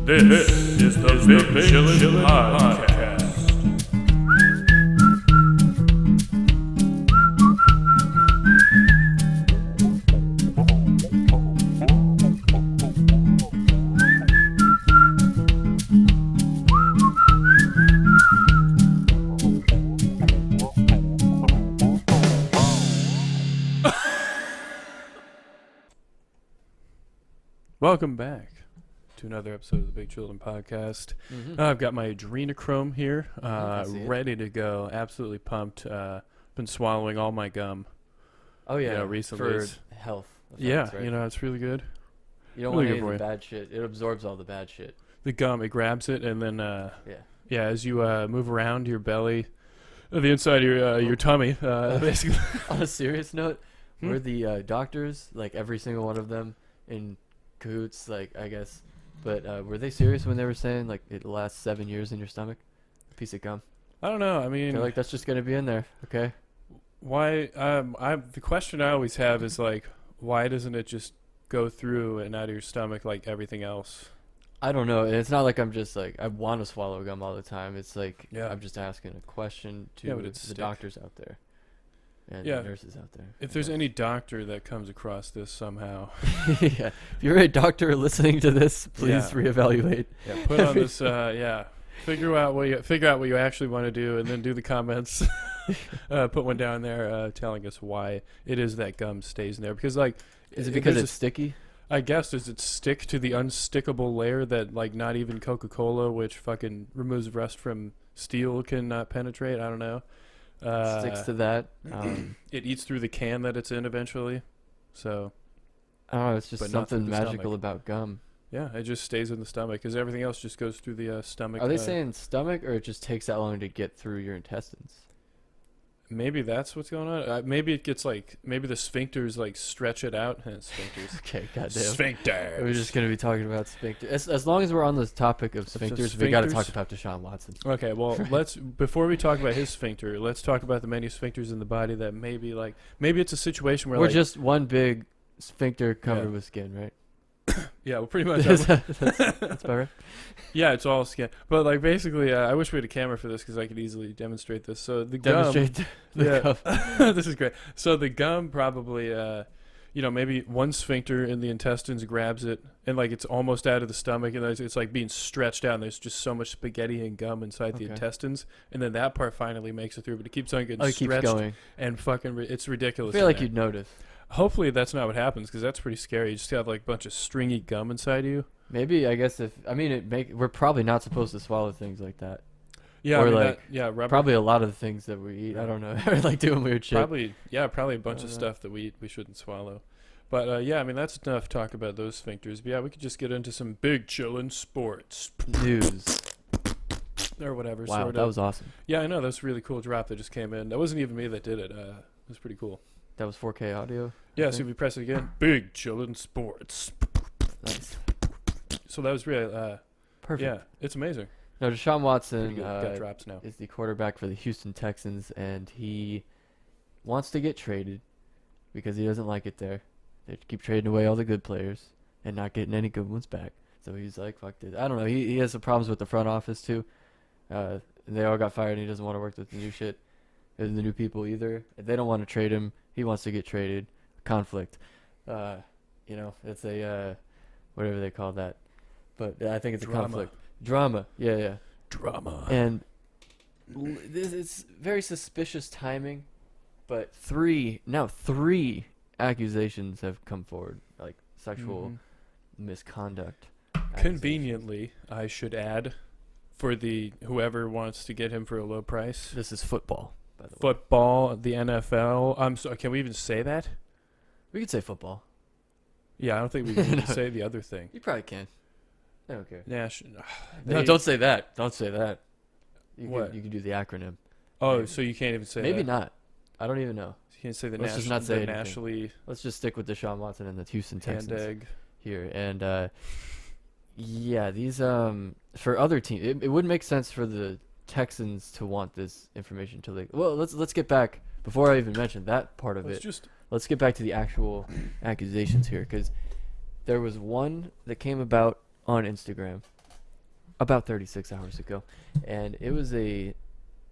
This is the Big Chillin Podcast. Welcome back to another episode of the Big Chillin Podcast. I've got my adrenochrome here, ready to go. Absolutely pumped. Been swallowing all my gum. Oh yeah, recently. For health. Yeah, right? it's really good. You don't really want any good of the for bad shit. It absorbs all the bad shit. The gum, it grabs it, and then as you move around your belly, the inside of your tummy, basically. On a serious note, were the doctors, like every single one of them, in cahoots, like I guess, but were they serious when they were saying like it lasts 7 years in your stomach? A piece of gum. I don't know. I mean, they're like, that's just gonna be in there, okay? Why? The question I always have is like, why doesn't it just go through and out of your stomach like everything else? I don't know. And it's not like I'm just like I want to swallow gum all the time. It's like I'm just asking a question to the doctors out there and the nurses out there. If there's any doctor that comes across this somehow, if you're a doctor listening to this, please reevaluate. Yeah, put on this. Figure out what you actually want to do, and then do the comments. Put one down there telling us why it is that gum stays in there. Because is it because it's sticky? I guess does it stick to the unstickable layer that like not even Coca-Cola, which fucking removes rust from steel, can penetrate? I don't know. Sticks to that. It eats through the can that it's in eventually. So I don't know. It's just something magical about gum. Yeah, it just stays in the stomach because everything else just goes through the stomach. Are they saying stomach, or it just takes that long to get through your intestines? Maybe that's what's going on. Maybe it gets maybe the sphincters stretch it out. Sphincters. Okay, goddamn. Sphincters. We're just gonna be talking about sphincters. As long as we're on the topic of sphincters, we got to talk about Deshaun Watson. Okay, well before we talk about his sphincter, let's talk about the many sphincters in the body that maybe it's a situation where we're just one big sphincter covered with skin, right? Yeah, well, pretty much. That's better. Yeah, it's all skin. But basically, I wish we had a camera for this because I could easily demonstrate this. So the gum. This is great. So the gum probably, maybe one sphincter in the intestines grabs it, and it's almost out of the stomach, and it's being stretched out. And there's just so much spaghetti and gum inside the intestines, and then that part finally makes it through. But it keeps on getting stretched, keeps going, and fucking, it's ridiculous. I feel like you'd notice. Hopefully that's not what happens, because that's pretty scary. You just have a bunch of stringy gum inside you. Maybe, I guess we're probably not supposed to swallow things like that. Yeah, or rubber. Probably a lot of the things that we eat. I don't know. Or doing weird shit. Probably a bunch of stuff that we eat we shouldn't swallow. But that's enough talk about those sphincters. But we could just get into some big chillin' sports news or whatever. Wow, sort of. That was awesome. Yeah, I know. That's a really cool drop that just came in. That wasn't even me that did it. It was pretty cool. That was 4K audio? Yeah, so if you press it again, big chillin' sports. Nice. So that was really, perfect. Yeah, it's amazing. No, Deshaun Watson got drops now. Is the quarterback for the Houston Texans, and he wants to get traded because he doesn't like it there. They keep trading away all the good players and not getting any good ones back. So he's like, fuck this. I don't know. He has some problems with the front office, too. They all got fired, and he doesn't want to work with the new shit. The new people either. They don't want to trade him. He wants to get traded. Conflict. It's a whatever they call that. But I think it's a conflict. Drama. Yeah. Drama. And it's very suspicious timing. But three accusations have come forward, sexual misconduct. Conveniently, I should add, for whoever wants to get him for a low price. This is football. By the way. Football, the NFL. Can we even say that? We could say football. Yeah, I don't think we can say the other thing. You probably can. I don't care. No, don't say that. Don't say that. You can do the acronym. Oh, so you can't even say Maybe that? not. I don't even know. You can't say the Let's just not say nationally. Let's just stick with Deshaun Watson and the Houston Texans egg. here. And these for other teams, it wouldn't make sense for the Texans to want this information to let's get back before I even mention that part of let's get back to the actual accusations here, because there was one that came about on Instagram about 36 hours ago, and it was a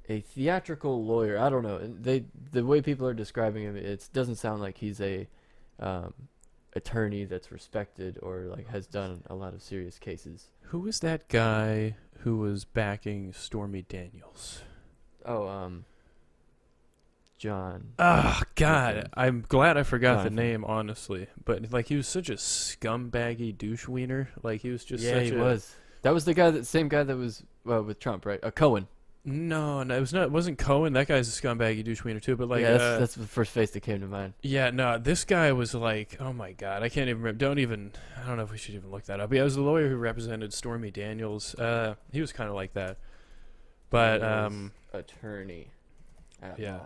theatrical lawyer. I don't know. The way people are describing him, it doesn't sound like he's a attorney that's respected or like has done a lot of serious cases. Who was that guy who was backing Stormy Daniels? Oh, John. Oh, God. I'm glad I forgot Jonathan. the name, honestly. But, like, he was such a scumbaggy douche wiener. Like, he was just Yeah, he was. That was the same guy that was with Trump, right? Cohen. No, it wasn't Cohen. That guy's a scumbaggy douche wiener, too. But, like, yeah, that's the first face that came to mind. Yeah, no, this guy was like, oh, my God. I can't even remember. I don't know if we should even look that up. Yeah, it was the lawyer who represented Stormy Daniels. He was kind of like that. But, attorney. Yeah.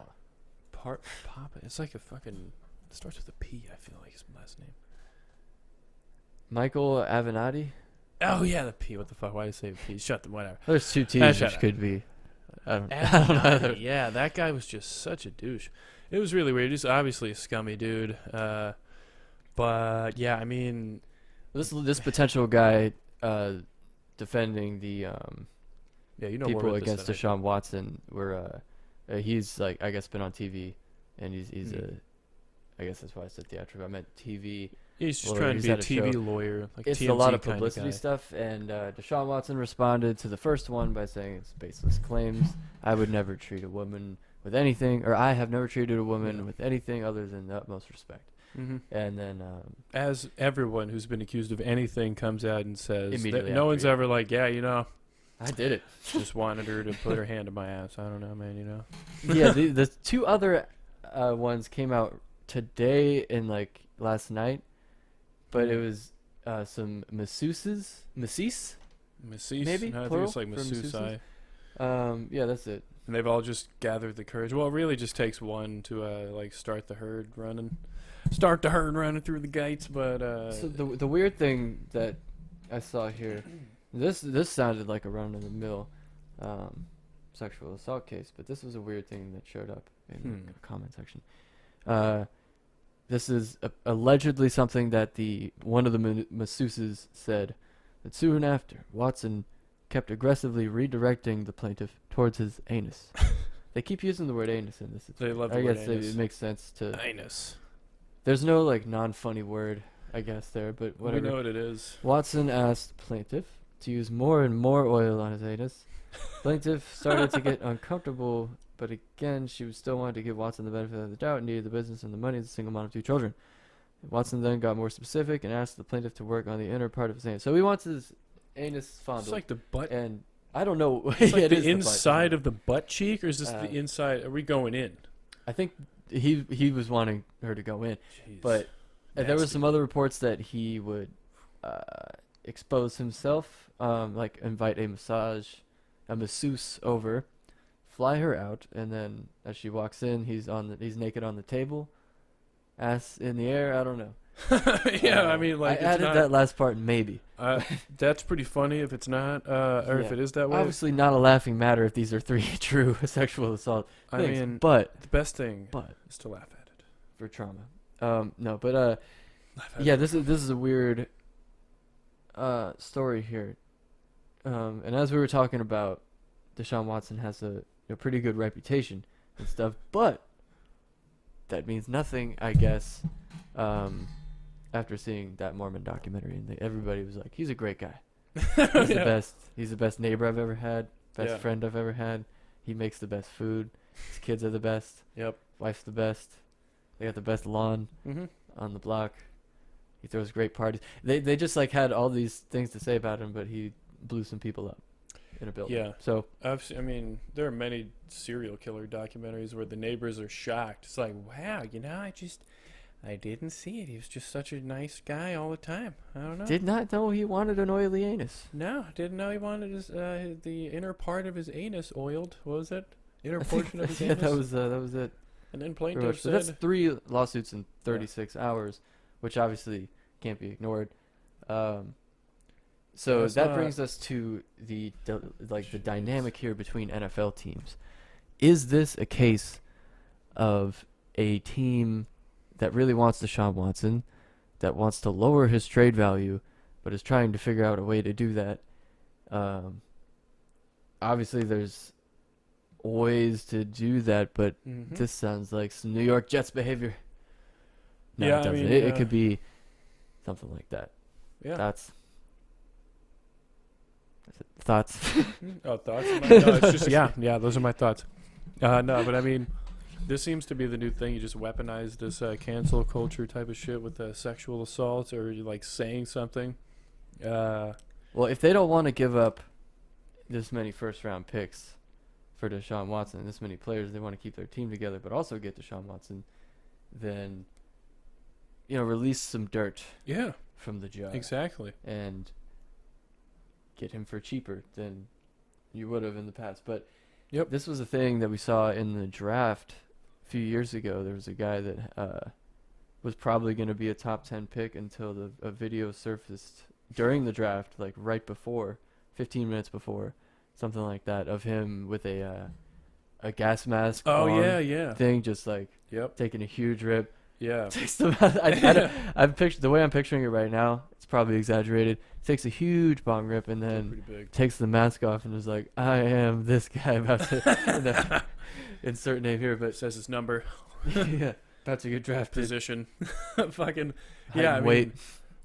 Papa. It's like a fucking. It starts with a P, I feel like his last name. Michael Avenatti? Oh, yeah, the P. What the fuck? Why did I say P? Shut them, whatever. There's two T's, which could be. I don't know. Yeah, that guy was just such a douche. It was really weird. He's obviously a scummy dude. But, yeah, I mean. This potential guy defending the people against Deshaun Watson were. He's like, I guess, been on TV, and he's I guess that's why I said theatrical. I meant TV. He's just trying to be a TV lawyer. Like it's TMZ a lot of kind publicity guy. stuff, and Deshaun Watson responded to the first one by saying it's baseless claims. I would never treat a woman with anything, or I have never treated a woman with anything other than the utmost respect. Mm-hmm. And then, as everyone who's been accused of anything comes out and says, Immediately no one's ever like, yeah, I did it. Just wanted her to put her hand in my ass. I don't know, man. Yeah, the two other ones came out today and like last night, but it was some masseuses, masseuse, maybe no, I think plural it's like for masseuse. Yeah, that's it. And they've all just gathered the courage. Well, it really just takes one to like start the herd running through the gates. But so the weird thing that I saw here. This sounded like a run-of-the-mill sexual assault case, but this was a weird thing that showed up in the comment section. This is allegedly something that one of the masseuses said that soon after, Watson kept aggressively redirecting the plaintiff towards his anus. They keep using the word anus in this. They love the I word guess anus. it makes sense to... Anus. There's no like non-funny word, I guess, there, but whatever. We know what it is. Watson asked plaintiff to use more and more oil on his anus. Plaintiff started to get uncomfortable, but again, she still wanted to give Watson the benefit of the doubt and needed the business and the money as a single mom of 2 children. Watson then got more specific and asked the plaintiff to work on the inner part of his anus. So he wants his anus fondled. It's like the butt. And I don't know. It's like it the is inside the of the butt cheek, or is this the inside? Are we going in? I think he was wanting her to go in. Jeez. But there was some other reports that he would expose himself, like invite a masseuse over, fly her out, and then as she walks in, he's naked on the table, ass in the air. I don't know. Yeah, I mean, like, I added that last part, maybe. That's pretty funny if it's not, or if it is that way. Obviously, not a laughing matter if these are 3 true sexual assault things. I mean, but the best thing is to laugh at it for trauma. No, but yeah, this is a weird story here. And as we were talking about, Deshaun Watson has a pretty good reputation and stuff, but that means nothing, I guess. After seeing that Mormon documentary, and everybody was like, "He's a great guy. He's the best. He's the best neighbor I've ever had. Best friend I've ever had. He makes the best food. His kids are the best. Yep. Wife's the best. They got the best lawn on the block. He throws great parties. They just like had all these things to say about him, but he blew some people up in a building. Yeah. So I mean, there are many serial killer documentaries where the neighbors are shocked. It's like, wow, I didn't see it. He was just such a nice guy all the time. I don't know. Did not know he wanted an oily anus. No, didn't know he wanted his the inner part of his anus oiled. What was it? Inner portion of his anus. Yeah, that was it. And then plaintiff said, that's 3 lawsuits in 36 hours, which obviously can't be ignored. So that brings us to the dynamic here between NFL teams. Is this a case of a team that really wants Deshaun Watson, that wants to lower his trade value, but is trying to figure out a way to do that, Obviously, there's ways to do that, but this sounds like some New York Jets behavior. No, Yeah, it doesn't. I mean, It could be something like that. Yeah. That's it. Thoughts? Oh, thoughts? No, it's just yeah. Those are my thoughts. No, but I mean, this seems to be the new thing. You just weaponize this cancel culture type of shit with sexual assault or you like saying something. Well, if they don't want to give up this many first-round picks for Deshaun Watson, this many players, they want to keep their team together, but also get Deshaun Watson, then release some dirt. Yeah. From the jar. Exactly. And get him for cheaper than you would have in the past. But this was a thing that we saw in the draft a few years ago. There was a guy that was probably going to be a top 10 pick until a video surfaced during the draft, like right before, 15 minutes before, something like that, of him with a gas mask thing, just like taking a huge rip. Yeah. I'm the way I'm picturing it right now, it's probably exaggerated. Takes a huge bong rip and then takes the mask off and is like, I am this guy about to insert name here, but says his number. Yeah. About to get drafted. Position. Fucking I mean,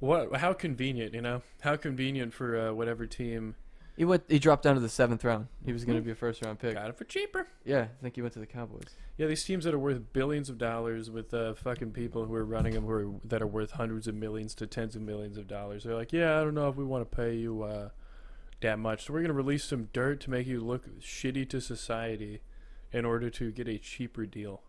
what? How convenient, How convenient for whatever team. He dropped down to the 7th round. He was going to be a first-round pick. Got it for cheaper. Yeah, I think he went to the Cowboys. Yeah, these teams that are worth billions of dollars with fucking people who are running them that are worth hundreds of millions to tens of millions of dollars. They're like, yeah, I don't know if we want to pay you that much. So we're going to release some dirt to make you look shitty to society in order to get a cheaper deal.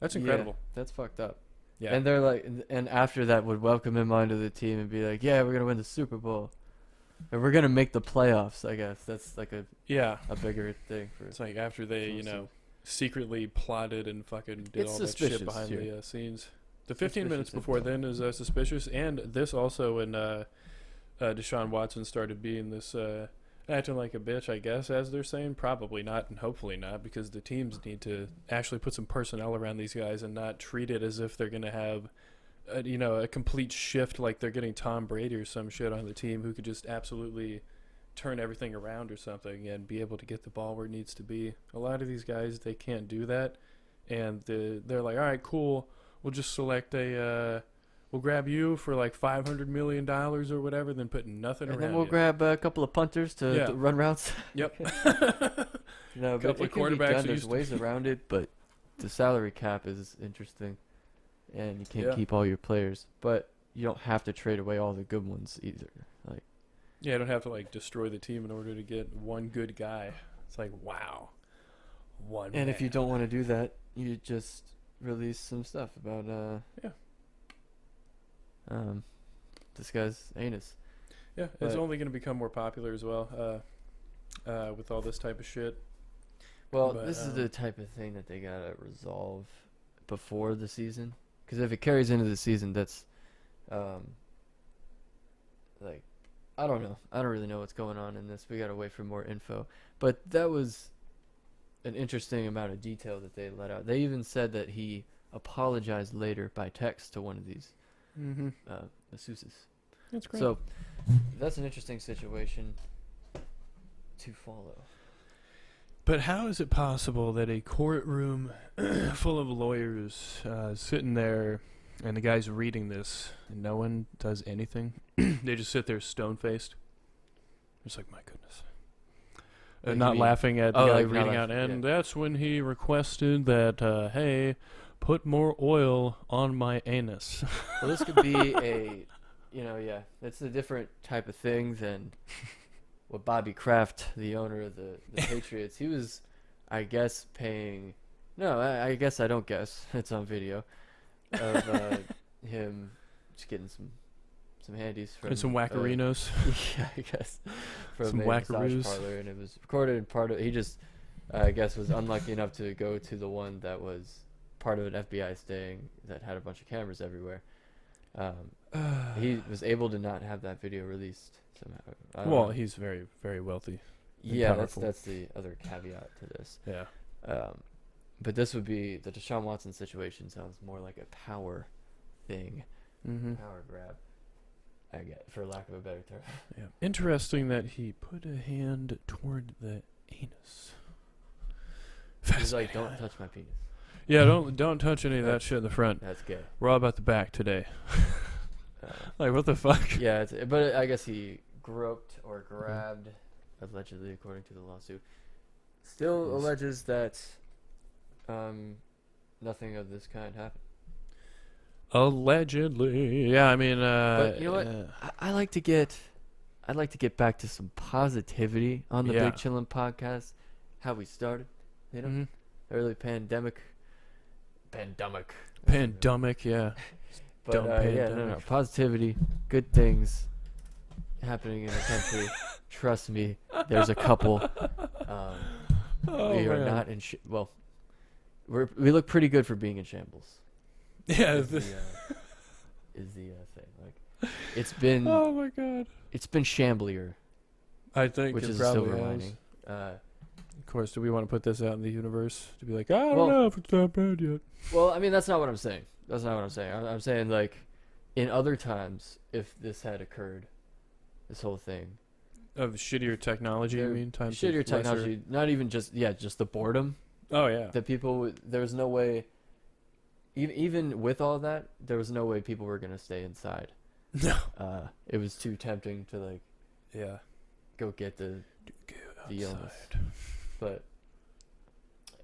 That's incredible. Yeah, that's fucked up. Yeah. And they're like, and after that would welcome him onto the team and be like, yeah, we're going to win the Super Bowl. And we're going to make the playoffs, I guess. That's like a bigger thing. It's like after they, secretly plotted and fucking did all that shit behind the scenes. The 15 minutes before then is suspicious. And this also when Deshaun Watson started being this acting like a bitch, I guess, as they're saying. Probably not and hopefully not, because the teams need to actually put some personnel around these guys and not treat it as if they're going to have a complete shift, like they're getting Tom Brady or some shit on the team who could just absolutely turn everything around or something and be able to get the ball where it needs to be. A lot of these guys, they can't do that, and they're like, all right, cool, we'll just select we'll grab you for like $500 million or whatever, then put nothing around. And then we'll grab a couple of punters to run routes. Yep. No, but it can be done. There's ways around it, but the salary cap is interesting. And you can't keep all your players, but you don't have to trade away all the good ones either. You don't have to destroy the team in order to get one good guy. It's like, wow, one. And if you don't want to do that, you just release some stuff about this guy's anus. Yeah, it's only going to become more popular as well with all this type of shit. Well, this is the type of thing that they gotta resolve before the season. Because if it carries into the season, that's, I don't know. I don't really know what's going on in this. We gotta wait for more info. But that was an interesting amount of detail that they let out. They even said that he apologized later by text to one of these masseuses. That's great. So that's an interesting situation to follow. But how is it possible that a courtroom full of lawyers sitting there and the guy's reading this and no one does anything? They just sit there stone-faced. It's like, my goodness. Not laughing at the guy reading out. And that's when he requested that, hey, put more oil on my anus. Well, this could be it's a different type of thing than what Bobby Kraft, the owner of the Patriots, he was, I guess, paying. No, I guess I don't guess. It's on video of him just getting some handies from and some wackarinos. Yeah, I guess from some a massage wackaroos. parlor, and it was recorded. And part of he just, I guess, was unlucky enough to go to the one that was part of an FBI sting that had a bunch of cameras everywhere. He was able to not have that video released somehow. Well, he's very, very wealthy. Yeah, that's the other caveat to this. Yeah. But this would be the Deshaun Watson situation. Sounds more like a power thing, power grab. I get, for lack of a better term. Yeah. Interesting that he put a hand toward the anus. He's like, don't touch my penis. Yeah, don't touch any of that shit in the front. That's gay. We're all about the back today. Like, what the fuck? Yeah, but I guess he groped or grabbed, allegedly, according to the lawsuit. Still alleges that nothing of this kind happened. Allegedly. Yeah, I mean, but you know what? I'd like to get back to some positivity on the Big Chillin Podcast. How we started, you know, early pandemic, yeah. But no, positivity, good things happening in the country. Trust me, there's a couple. We are not in. We look pretty good for being in shambles. Yeah, is the thing. Like, it's been. Oh my god. It's been shamblier. I think which it is a probably silver has. lining. Of course, do we want to put this out in the universe to be like, I don't know if it's that bad yet? Well, I mean, that's not what I'm saying. I'm saying, like, in other times, if this had occurred, this whole thing of shittier technology, you mean? Times shittier technology, not even just the boredom. Oh yeah. That people, there was no way. Even with all that, there was no way people were gonna stay inside. No. It was too tempting to like. Yeah. Go get the illness. But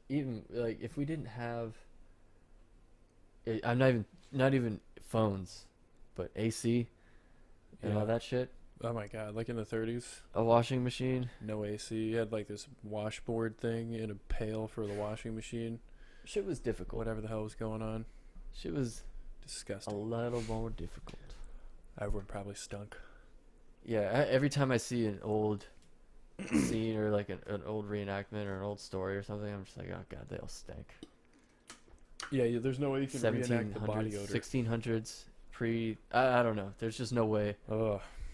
even like if we didn't have, I'm not even phones, but AC and all that shit. Oh my god! Like in the 30s. A washing machine. No AC. You had like this washboard thing in a pail for the washing machine. Shit was difficult. Whatever the hell was going on. Shit was disgusting. A little more difficult. Everyone probably stunk. Yeah, every time I see an old scene or like an old reenactment or an old story or something, I'm just like, oh god, they all stink. Yeah, there's no way you can reenact the body odor. 1600s, I don't know. There's just no way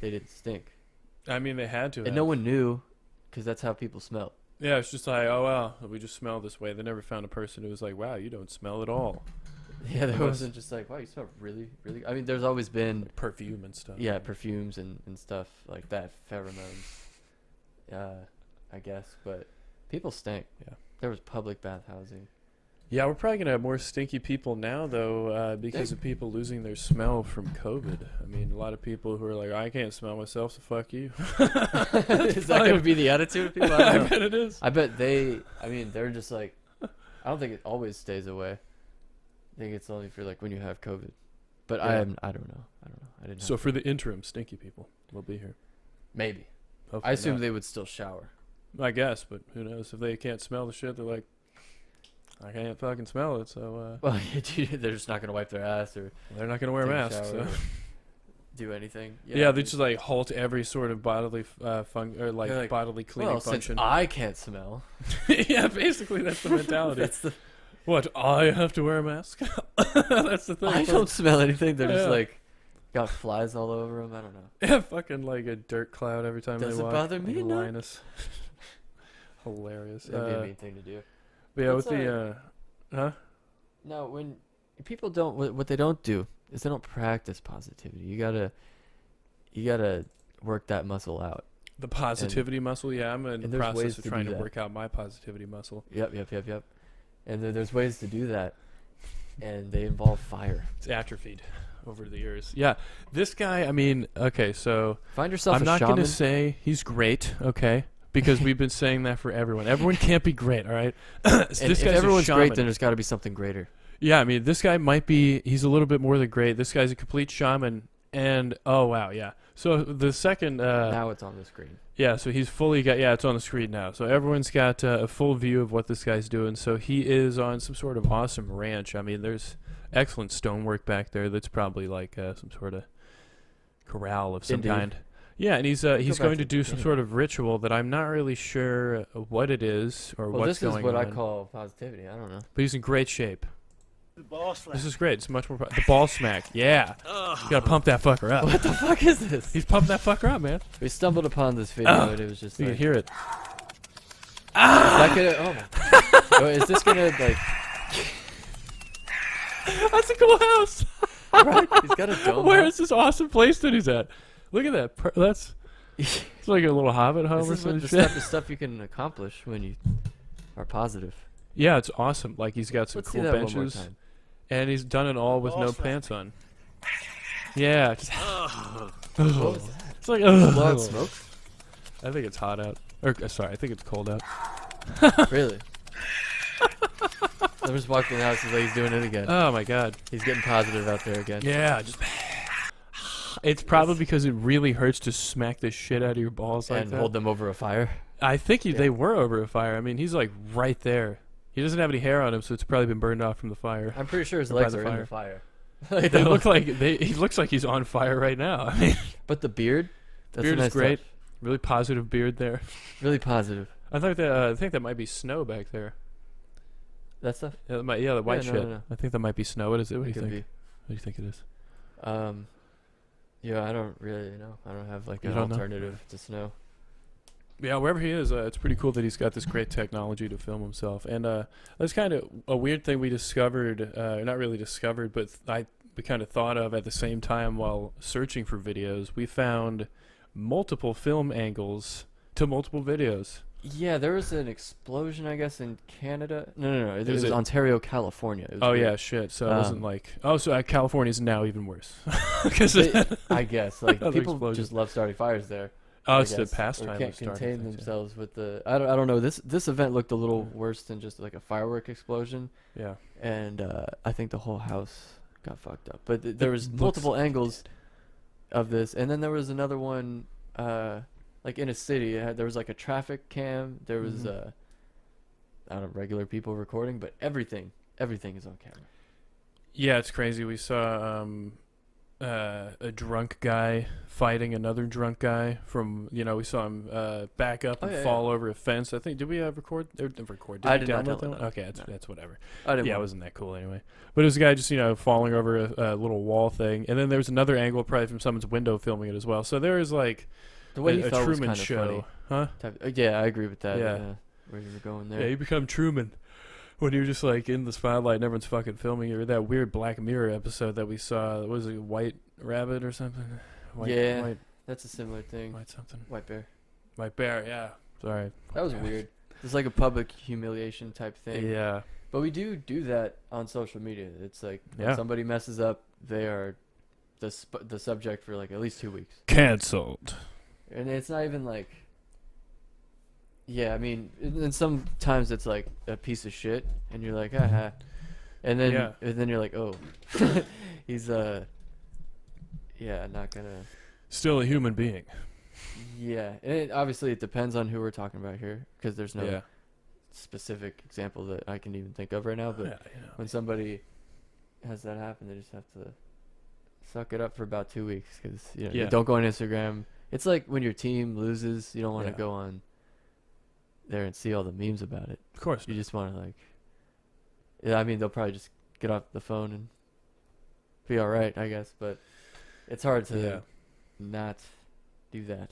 they didn't stink. I mean, they had to. And no one knew, because that's how people smell. Yeah, it's just like, oh wow, we just smell this way. They never found a person who was like, wow, you don't smell at all. Yeah, there wasn't just like, wow, you smell really, really. I mean, there's always been perfume and stuff. Yeah, perfumes and stuff like that, pheromones. I guess, but people stink. Yeah, there was public bathhousing. Yeah, we're probably gonna have more stinky people now though, because of people losing their smell from COVID. I mean, a lot of people who are like, I can't smell myself, so fuck you. Is that gonna be the attitude of people? I bet it is. I bet they're just like, I don't think it always stays away. I think it's only for like when you have COVID. But I don't know. I didn't. So for the interim, stinky people will be here. Maybe. Hopefully I assume not. they would still shower. I guess, but who knows? If they can't smell the shit, they're like, I can't fucking smell it, so... Well, they're just not going to wipe their ass or... They're not going to wear masks, so... Do anything. Yeah, they just, like, halt every sort of bodily bodily cleaning function. Since I can't smell... Yeah, basically, that's the mentality. What, I have to wear a mask? That's the thing. I don't smell anything. They're just, like, got flies all over them. I don't know. Yeah, fucking, like, a dirt cloud every time they walk. Doesn't bother me, no. Linus. Hilarious. That'd be a mean thing to do. But yeah, with the, No, when people don't, what they don't do is they don't practice positivity. You gotta work that muscle out. The positivity muscle, yeah. I'm in the process of trying to work out my positivity muscle. Yep. And there's ways to do that, and they involve fire. It's atrophied over the years. Yeah, this guy. I mean, okay, so find yourself. I'm not going to say he's great, okay. Because we've been saying that for everyone. Everyone can't be great, all right? If everyone's great, then there's got to be something greater. Yeah, I mean, this guy might be... He's a little bit more than great. This guy's a complete shaman. And, oh, wow, yeah. So the second... now it's on the screen. Yeah, so he's fully got... Yeah, it's on the screen now. So everyone's got a full view of what this guy's doing. So he is on some sort of awesome ranch. I mean, there's excellent stonework back there that's probably like some sort of corral of some kind. Yeah, and he's going to do some sort of ritual that I'm not really sure what it is or what's going on. This is what I call positivity. I don't know. But he's in great shape. The ball smack. This is great. It's much more... the ball smack. Yeah. You got to pump that fucker up. What the fuck is this? He's pumping that fucker up, man. We stumbled upon this video and it was just you like... can hear it. Is that gonna... Oh, is this gonna, like... That's a cool house. Right? He's got a dome. Where is this awesome place that he's at? Look at that. That's it's like a little Hobbit home or something. The stuff you can accomplish when you are positive. Yeah, it's awesome. Like he's got some Let's cool see that benches, one more time. and he's done it all with no pants on. Yeah, just What was that? it's like Blood smoke? I think it's hot out. Or sorry, I think it's cold out. Really? I just walked in the house. He's like, he's doing it again. Oh my god. He's getting positive out there again. Yeah, just. It's probably because it really hurts to smack the shit out of your balls like And that. hold them over a fire. I think they were over a fire. I mean, he's like right there. He doesn't have any hair on him, so it's probably been burned off from the fire. I'm pretty sure his Or by legs the are in fire. the fire. They look like he looks like he's on fire right now. I mean, But the beard, that's beard a nice is great. touch. Really positive beard there. Really positive. I think that might be snow back there. That stuff. Yeah, the white no, shit. no. I think that might be snow. What is it? What do you Could think? be. What do you think it is? Yeah, I don't really know. I don't have like You an don't know? alternative to snow. Yeah, wherever he is, it's pretty cool that he's got this great technology to film himself. And that's kind of a weird thing we discovered, not really discovered, but we kind of thought of at the same time while searching for videos. We found multiple film angles to multiple videos. Yeah, there was an explosion, I guess, in Canada. No. It Is was it- Ontario, California. It was Oh, weird. yeah, shit. So it wasn't like... Oh, so California's now even worse. I guess. Like, Other people explosion. just love starting fires there. Oh, I it's the guess, pastime or of can't starting contain things, yeah. themselves with the... I don't know. This event looked a little worse than just like a firework explosion. Yeah. And I think the whole house got fucked up. But there was looks multiple angles of this. And then there was another one... like in a city, there was like a traffic cam. There was I don't know, regular people recording, but everything is on camera. Yeah, it's crazy. We saw a drunk guy fighting another drunk guy from, we saw him back up and fall over a fence. I think, did we record? Record? Did I we did not download download that one? that. Okay, No. that's whatever. I didn't. Yeah, it want- wasn't that cool anyway. But it was a guy just, falling over a little wall thing. And then there was another angle probably from someone's window filming it as well. So there is like the way he a felt was Truman kind of show. Huh? funny. Yeah, I agree with that. Yeah. Where you were going there. Yeah, you become Truman when you're just like in the spotlight and everyone's fucking filming you. Or that weird Black Mirror episode that we saw. What was it, White Rabbit or something? White, That's a similar thing. White something. White bear. White Bear, yeah. Sorry. That was weird. It's like a public humiliation type thing. Yeah. But we do that on social media. It's like when Yeah. somebody messes up, they are the subject for like at least 2 weeks. Cancelled. And it's not even like, yeah, I mean, and sometimes it's like a piece of shit, and you're like, haha, and then you're like, oh, he's not gonna. Still a human being. Yeah, and obviously it depends on who we're talking about here, because there's no Yeah. specific example that I can even think of right now. But Yeah, when somebody has that happen, they just have to suck it up for about 2 weeks, because you Yeah. don't go on Instagram. It's like when your team loses, you don't want to Yeah. go on there and see all the memes about it. Of course. You just want to like, yeah, I mean, they'll probably just get off the phone and be all right, I guess. But it's hard to not do that.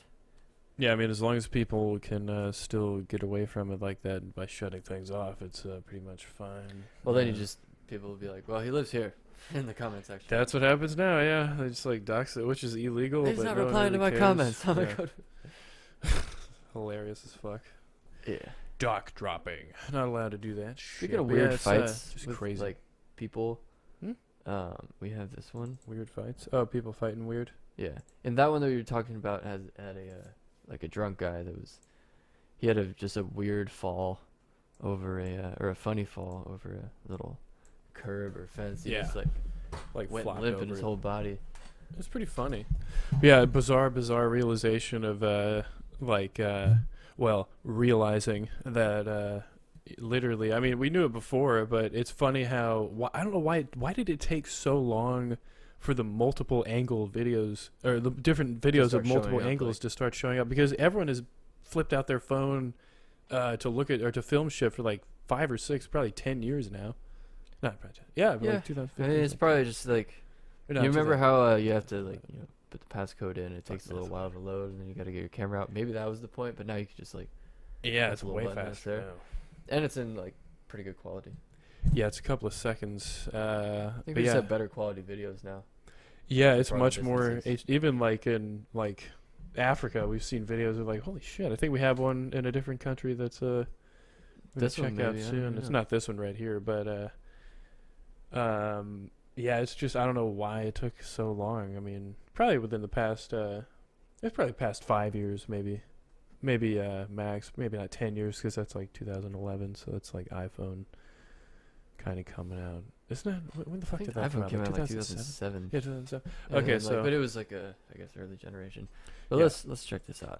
Yeah, I mean, as long as people can still get away from it like that by shutting things off, it's pretty much fine. Well, then people will be like, well, he lives here in the comment section. That's what happens now, yeah. They just like dox it, which is illegal. He's but not no one replying to really my cares. comments. I'm Yeah. like, Hilarious as fuck. yeah. Dock dropping. Not allowed to do that. Speaking of But weird it's, fights, just with, crazy. like people, Hmm? we have this one. Weird fights. Oh, people fighting weird. Yeah, and that one that you were talking about had a drunk guy he had just a weird fall over a funny fall over a little curb or fence. He Yeah. just Like went flopped limp in over his it. whole body. It's pretty funny. Yeah, bizarre realization of realizing that literally, I mean, we knew it before, but it's funny how I don't know why did it take so long for the multiple angle videos or the different videos start of multiple showing up, angles like- to start showing up, because everyone has flipped out their phone to look at or to film shit for like 5 or 6, probably 10 years now. Not probably 10. Yeah, but Yeah. like 2015. I mean, it's probably just like Or you no, remember 2000. how you have to put the passcode in. It Fuck takes a little that. while to load, and then you got to get your camera out. Maybe that was the point, but now you can just Yeah, That's it's a little way button that's faster there. now. and it's in pretty good quality. Yeah, it's a couple of seconds. I think but we just yeah. have better quality videos now. Yeah, it's Foreign much more. businesses. Even like in like Africa, we've seen videos of like, holy shit! I think we have one in a different country that's we're gonna This one check out maybe, I soon. don't It's know. not this one right here, but yeah, it's just I don't know why it took so long. I mean, probably within the past it's probably past 5 years, maybe max, maybe not 10 years because that's like 2011, so it's like iPhone kind of coming out. Isn't it? When the I fuck think did that come iPhone out? came Like out like 2007? 2007. Yeah, 2007. And Okay, then, so but it was like a, I guess, early generation. But Yeah. let's check this out.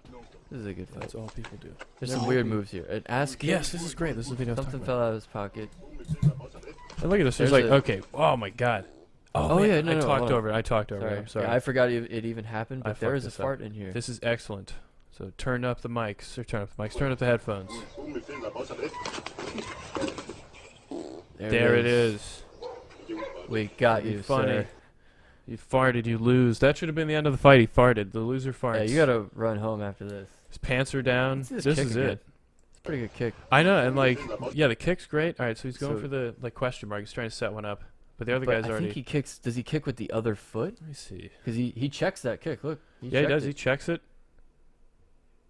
This is a good fight. that's all people do. There's No. some weird moves here. An ass kick. Yes, this is great. This is the video I was Something talking fell about. out of his pocket. And look at this. There's There's like, a- okay. Oh my god. Oh, man, yeah, no, I no, talked hold on. over it. I talked over it. Sorry. I'm sorry. Yeah, I forgot it even happened, I but there fucked is a this up. fart in here. This is excellent. So turn up the mics. Or turn up the mics. Turn up the headphones. There it is. We got That'd be you, funny. sir. You farted, you lose. That should have been the end of the fight. He farted. The loser farts. Yeah, you gotta run home after this. His pants are down. Let's see This this kick is again. it. It's a pretty good kick. I know, and like, yeah, the kick's great. All right, so he's going So- for the like question mark. He's trying to set one up, but the other But guy's I already. think he kicks. Does he kick with the other foot? Let me see. Because he checks that kick. Look. Yeah, he checked does. it. He checks it.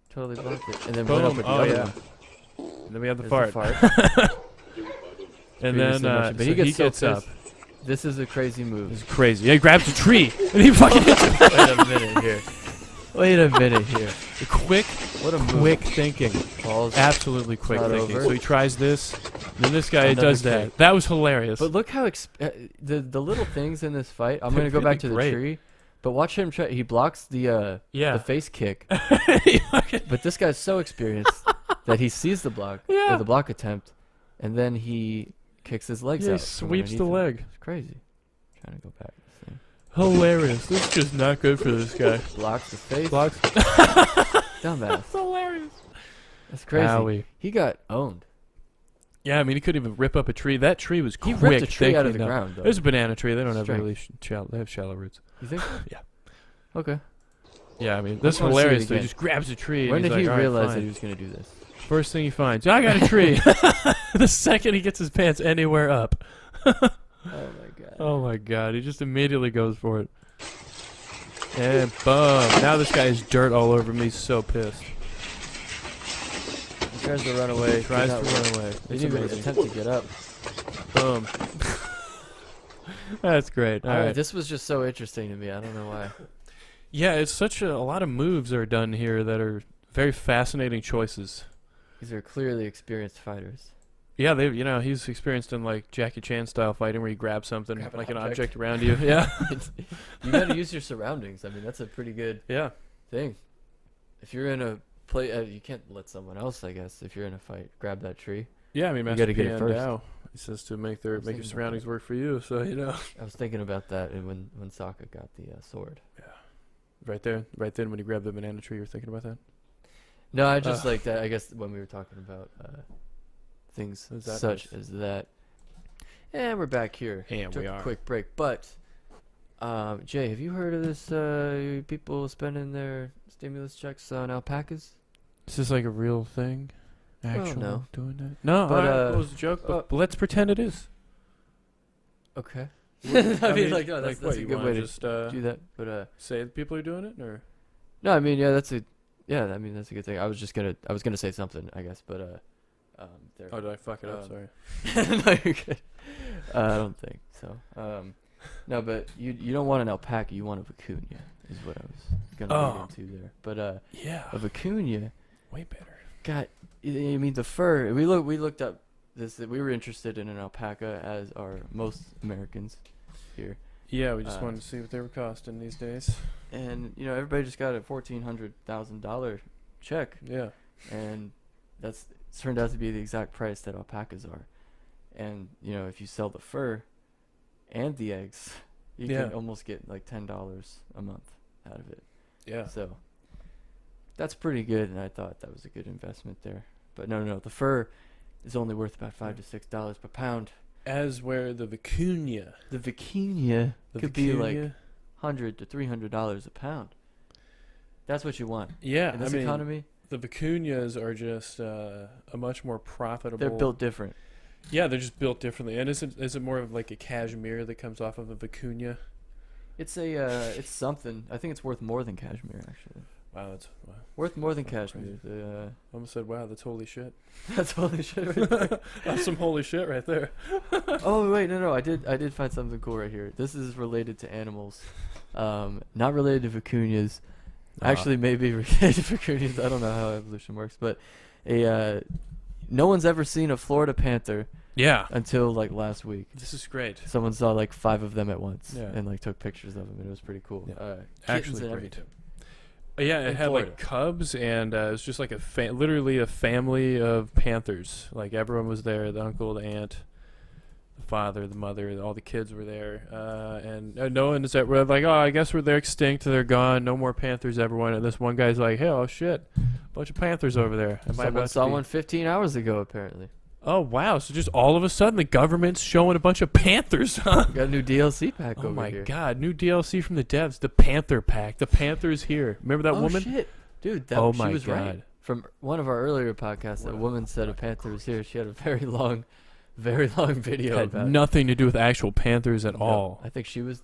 Totally blocked it. And then went up Boom. with the Oh other yeah. one. And then we have the There's fart. And then Previously mentioned, but so he gets, gets so up. pissed. This is a crazy move. This is crazy. Yeah, he grabs a tree and he fucking hits him. Wait a minute here. Wait a minute here. Quick, What a move. quick thinking. Falls. Absolutely quick Not thinking. over. So he tries this, and then this guy Another does that. kick. That was hilarious. But look how the little things in this fight. I'm They're gonna go back to really the great. tree, but watch him try. He blocks the yeah. face kick, He fucking- but this guy's so experienced that he sees the block, Yeah. or the block attempt, and then he kicks his legs Yeah, he out. from sweeps the underneath him. leg. It's crazy. Trying to go back. This thing. Hilarious. This is just not good for this guy. Blocks the face. Blocks. Dumbass. hilarious. That's crazy. Howie. He got owned. Yeah, I mean, he couldn't even rip up a tree. That tree was He quick. ripped a tree out of the thinking, no. ground, though. There's a banana tree. They don't have Strength. really shallow. They have shallow roots. You think? Yeah. Okay. Yeah, I mean, that's wanna see it hilarious. So he again. just grabs a tree. When and did he's he like, "All right, realize that fine." he was gonna do this? First thing he finds, I got a tree. The second he gets his pants anywhere up. Oh my god. Oh my god, he just immediately goes for it. And boom. Now this guy has dirt all over me. He's so pissed. He tries to run away. Tries to did not run away. He It's didn't even amazing. attempt to get up. Boom. That's great. All right. This was just so interesting to me. I don't know why. Yeah, it's such a lot of moves are done here that are very fascinating choices. These are clearly experienced fighters. Yeah, he's experienced in like Jackie Chan style fighting where you grab something Grab an like an object. object around you. Yeah. You got to use your surroundings. I mean, that's a pretty good Yeah. thing. If you're in a play, you can't let someone else. I guess if you're in a fight, grab that tree. Yeah, I mean, You Master gotta get it first. Dow, he says to make I your was thinking about surroundings that. work for you. So I was thinking about that when Sokka got the sword. right then when you grab the banana tree, you're thinking about that. No, I just like that. I guess when we were talking about things Is that such nice? as that. And we're back here. And Took we a are. quick break, but Jay, have you heard of this? People spending their stimulus checks on alpacas. Is this like a real thing? Actually, no. doing that? No, But, it was a joke. But let's pretend it is. Okay. I mean, like, no, that's what, a you good wanna way to just do that. But say the people are doing it, or no, I mean, yeah, that's a good thing. I was gonna say something, I guess, but there. oh, did I fuck it up? Um, Sorry. No, you're good. I don't think so. No, but you don't want an alpaca. You want a vicuña, is what I was gonna lead into there. But Yeah, a vicuña way better. got. I mean, the fur. We looked up this. We were interested in an alpaca, as are most Americans here. Yeah, we just Uh, wanted to see what they were costing these days. And everybody just got a $1,400,000 check, Yeah. and that's turned out to be the exact price that alpacas are. And if you sell the fur and the eggs, you Yeah. can almost get like $10 a month out of it. Yeah. So that's pretty good, and I thought that was a good investment there. But no, the fur is only worth about $5 to $6 per pound. As where the vicuña. The vicuña The could be like vicuña- $100 to $300 a pound. That's what you want Yeah, in this I mean, economy. the vicuñas are just a much more profitable. They're built different. Yeah, they're just built differently. And is it more of like a cashmere that comes off of a vicuña? It's it's something. I think it's worth more than cashmere, actually. Wow, that's Worth more than cashmere. I almost said, wow, that's holy shit. That's holy shit right there. That's some holy shit right there. Oh wait, no, I did find something cool right here. This is related to animals, not related to vicuñas. Actually, maybe related to vicuñas. I don't know how evolution works, but no one's ever seen a Florida panther. Yeah. Until like last week. This is great. Someone saw like 5 of them at once, yeah. and like took pictures of them, and it was pretty cool. Yeah. Actually, great. everything. Yeah, it had Florida. like cubs, and it was just like literally a family of panthers. Like everyone was there: the uncle, the aunt, the father, the mother, all the kids were there. And no one is that we're like, oh, I guess they're extinct, they're gone, no more panthers ever went. And this one guy's like, hey, oh shit, bunch of panthers over there. Someone saw one 15 hours ago, apparently. Oh wow! So just all of a sudden, the government's showing a bunch of panthers, huh? Got a new DLC pack over here. Oh my here. god! New DLC from the devs, the Panther Pack. The Panther's here. Remember that woman? Oh shit, dude! She was right. From one of our earlier podcasts, that woman said a panther was here. She had a very long video had about nothing to do with actual panthers at all. I think she was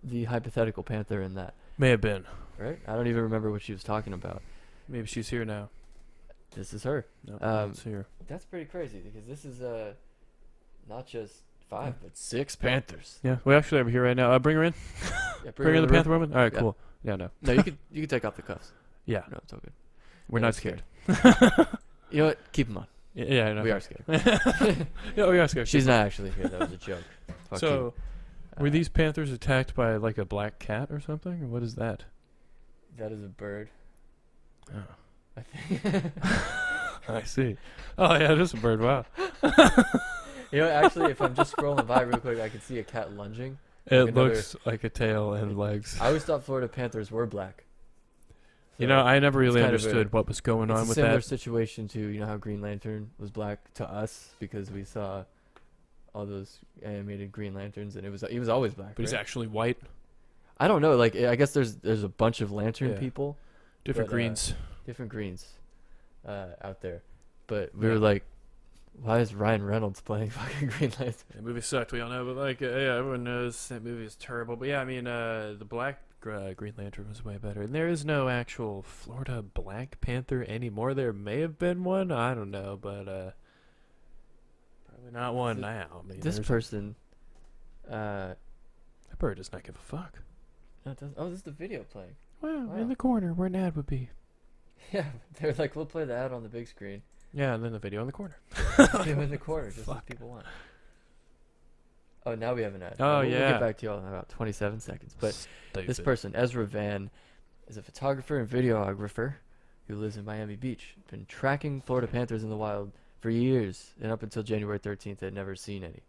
the hypothetical panther in that. May have been. Right? I don't even remember what she was talking about. Maybe she's here now. This is her. No, it's here. That's pretty crazy because this is not just 5 but 6 panthers. Yeah, we actually have her here right now. Bring her in. Yeah, bring her in, the Panther woman. All right, cool. Yeah, no. No, you can take off the cuffs. Yeah. No, it's all good. We're not scared. You know what? Keep them on. Yeah, I know. We are scared. Yeah, we are scared. She's not actually here. That was a joke. Fuck so, you. Were these panthers attacked by like a black cat or something? Or what is that? That is a bird. Oh. I think. I see. Oh yeah, it is a bird. Wow. You know, actually, if I'm just scrolling by real quick, I can see a cat lunging. It looks like a tail and legs. I always thought Florida panthers were black. So I never really understood what was going on with that. It's a similar situation to how Green Lantern was black to us because we saw all those animated Green Lanterns and he was always black. But he's actually white. I don't know. Like I guess there's a bunch of Lantern people. Different greens. Different greens. Out there, but we were like, why is Ryan Reynolds playing fucking Green Lantern? The movie sucked, we all know, but like, yeah, everyone knows that movie is terrible. But yeah, I mean, the black Green Lantern was way better, and there is no actual Florida Black Panther anymore. There may have been one, I don't know, but probably not one now. I mean, this person, that bird does not give a fuck. Oh, this is the video playing. Wow, in the corner where an ad would be. Yeah, they're like, we'll play the ad on the big screen. Yeah, and then the video in the corner. Video in the corner, just as people want. Oh, now we have an ad. Oh, We'll yeah. get back to y'all in about 27 seconds. But Stupid. This person, Ezra Van, is a photographer and videographer who lives in Miami Beach. Been tracking Florida Panthers in the wild for years, and up until January 13th, had never seen any.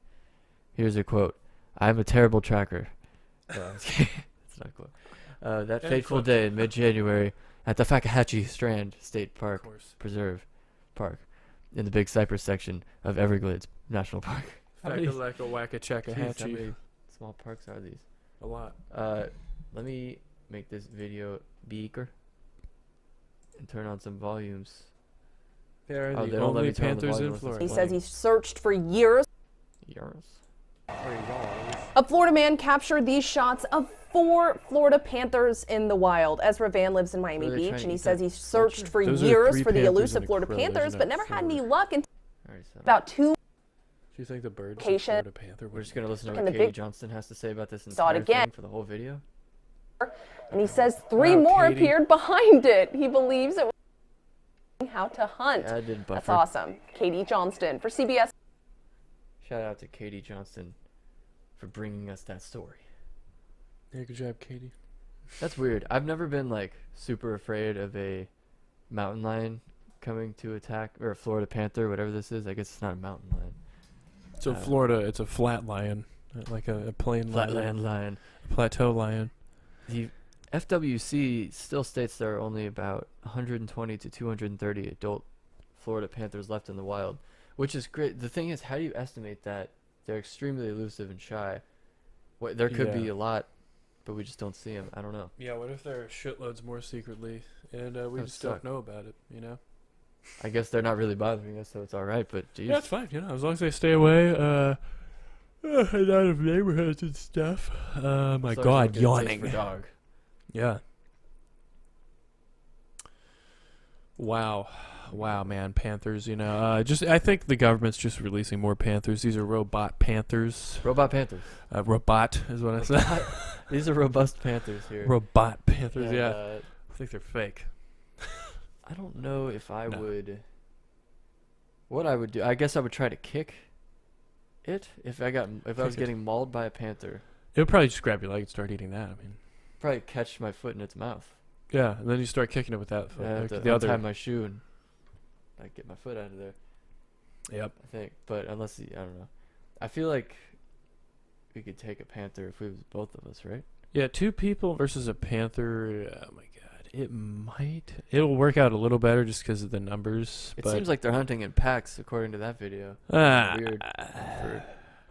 Here's a quote. I'm a terrible tracker. That's not a quote. That fateful day in mid-January, at the Fakahatchee Strand State Park Preserve Park in the Big Cypress section of Everglades National Park. How many small parks are these? A lot. Let me make this video bigger and turn on some volumes. They're the only Panthers in Florida. He says he searched for years. Years? A Florida man captured these shots of 4 Florida Panthers in the wild. Ezra Van lives in Miami Beach, and he says he searched for years for the elusive Florida Panthers, but never had any luck until about 2. Do you think the bird's a Florida Panther? We're just going to listen to what Katie Johnston has to say about this entire thing for the whole video. And he says 3 more appeared behind it. He believes it was how to hunt. Yeah, I did buffer. That's awesome. Katie Johnston for CBS. Shout out to Katie Johnston for bringing us that story. Yeah, good job, Katie. That's weird. I've never been like super afraid of a mountain lion coming to attack, or a Florida panther, whatever this is. I guess it's not a mountain lion. So Florida, it's a flat lion, like a plain flatland lion, a plateau lion. The FWC still states there are only about 120 to 230 adult Florida panthers left in the wild, which is great. The thing is, how do you estimate that? They're extremely elusive and shy. There could be a lot, but we just don't see them. I don't know. Yeah, what if there are shitloads more secretly, and we just don't know about it, you know? I guess they're not really bothering us, so it's all right, but geez. Yeah, it's fine, as long as they stay away. A lot of neighborhoods and stuff. My So God, it's yawning. for dog. Yeah. Wow, man, Panthers. I think the government's just releasing more Panthers. These are robot Panthers. Robot Panthers. Robot is what I said. These are robust Panthers here. Robot Panthers. And, Yeah. I think they're fake. I don't know if I would. What I would do? I guess I would try to kick it if I was getting mauled by a panther. It would probably just grab your leg and start eating that. I mean, Probably catch my foot in its mouth. yeah, and then you start kicking it with that foot. I have Like to the untie other. my shoe and like get my foot out of there. Yep. I think, but I don't know. I feel like we could take a panther if it was both of us, right? Yeah, 2 people versus a panther. Oh my God, it'll work out a little better just because of the numbers. It but seems like they're hunting in packs, according to that video. Weird.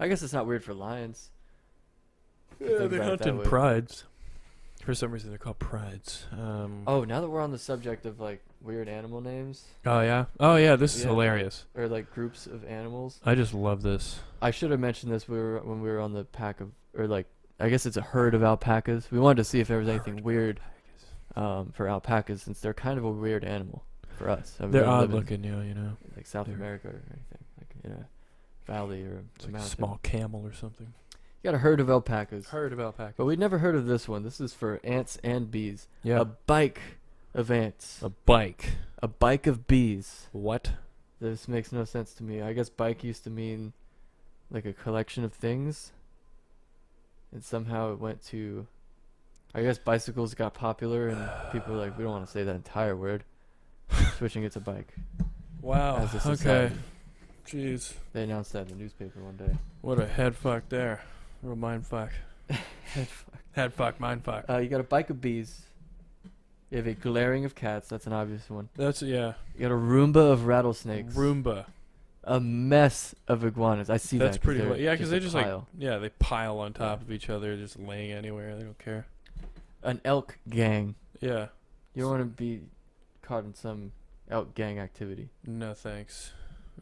I guess it's not weird for lions. Yeah, they hunt in prides. For some reason, they're called prides. Oh, now that we're on the subject of like weird animal names. Oh yeah. This is hilarious. Or like groups of animals. I just love this. I should have mentioned this when we were on the pack of, or like, I guess it's a herd of alpacas. We wanted to see if there was anything weird for alpacas, since they're kind of a weird animal for us. I mean, They're odd looking, like South America or anything, like in a valley or It's a like a mountain. small camel or something. You got a herd of alpacas. Herd of alpacas. But we'd never heard of this one. This is for ants and bees. Yeah. A bike of ants. A bike. A bike of bees. What? This makes no sense to me. I guess bike used to mean like a collection of things. And somehow it went to, I guess bicycles got popular and people were like, we don't want to say that entire word. Switching it to bike. Wow. As a Okay. society. Jeez. They announced that in the newspaper one day. What a head fuck there. Real mind fuck. Head fuck, mind fuck. You got a bike of bees. You have a glaring of cats. That's an obvious one. That's, yeah. You got a Roomba of rattlesnakes. Roomba. A mess of iguanas. I see That's that. pretty yeah, because they just pile. they pile on top of each other, just laying anywhere. They don't care. An elk gang. Yeah. You don't want to be caught in some elk gang activity. No thanks.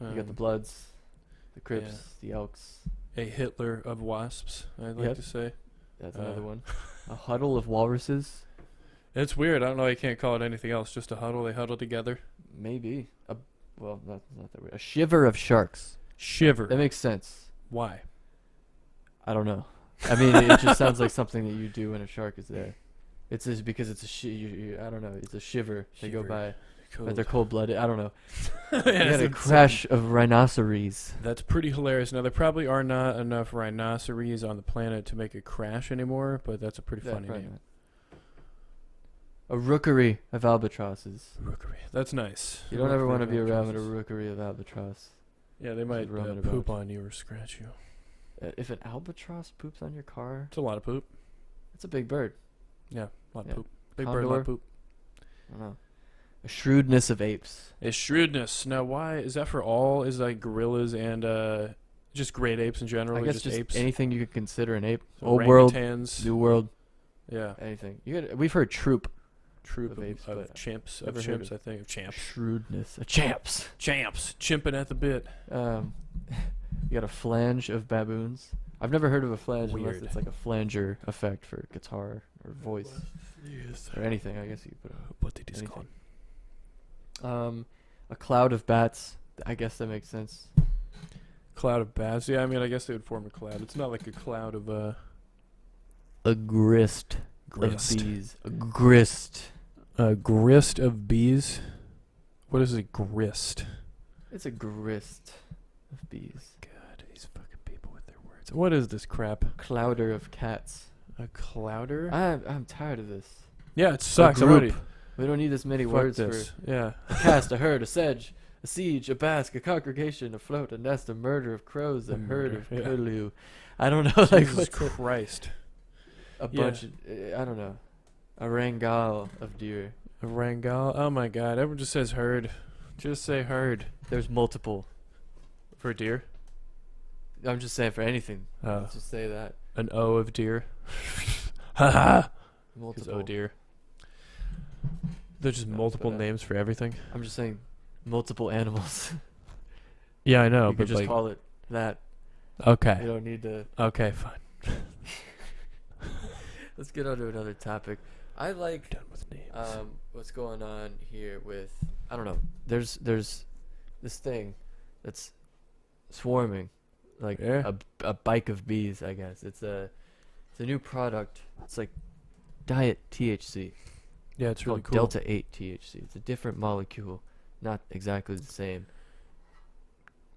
You got the Bloods, the Crips, the Elks. A Hitler of wasps, I'd like to say. That's another one. A huddle of walruses. It's weird. I don't know. You can't call it anything else. Just a huddle. They huddle together. Maybe. Well, that's not that weird. A shiver of sharks. Shiver. That makes sense. Why? I don't know. I mean, it just sounds like something that you do when a shark is there. It's just because it's I don't know. It's a shiver. They go by. But they're cold-blooded. I don't know. You got a crash of rhinoceros. That's pretty hilarious. Now, there probably are not enough rhinoceros on the planet to make it crash anymore, but that's a pretty funny name. A rookery of albatrosses. Rookery. That's nice. You don't ever want to be around a rookery of albatross. Yeah, they might poop on you or scratch you. If an albatross poops on your car... It's a lot of poop. It's a big bird. Yeah, a lot of poop. Big bird, a lot of poop. I don't know. A shrewdness of apes. A shrewdness. Now, why is that for all? Is like gorillas and just great apes in general? I guess just apes. Anything you could consider an ape. So Old world, orangutans. new world. Yeah. Anything. We've heard troop of apes, of chimps. Of chimps, I think. Of champs. Shrewdness. A champs. Champs. Chimping at the bit. You got a flange of baboons. I've never heard of a flange unless Weird. it's like a flanger effect for guitar or voice. Yes. Or anything, I guess you could put What did he call? a cloud of bats. I guess that makes sense. Cloud of bats. Yeah, I mean, I guess they would form a cloud. It's not like a cloud of A grist. grist. Of bees. A grist. A grist of bees. What is a grist? It's a grist of bees. God, these fucking people with their words. What is this crap? Clouder of cats. A clouder? I'm tired of this. Yeah, it sucks. group. Already. We don't need this many Fuck words this. for Yeah. a cast, a herd, a sedge, a siege, a basque, a congregation, a float, a nest, a murder of crows, a herd of curlew. I don't know, like Jesus what's Christ. a bunch of, I don't know, a rangal of deer. A rangal? Oh my god, everyone just says herd. Just say herd. There's multiple. For deer? I'm just saying for anything. Oh. Let's just say that. An O of deer. Haha. Multiple. Oh dear. There's just multiple names for everything. I'm just saying multiple animals. Yeah, I know, You but could just like, call it that. Okay. You don't need to. Okay, fine. Let's get on to another topic. I like done with names. What's going on here with, I don't know. There's this thing that's swarming, like a bike of bees. I guess it's a new product. It's like diet THC. Yeah, it's really cool. Delta 8 THC. It's a different molecule, not exactly the same.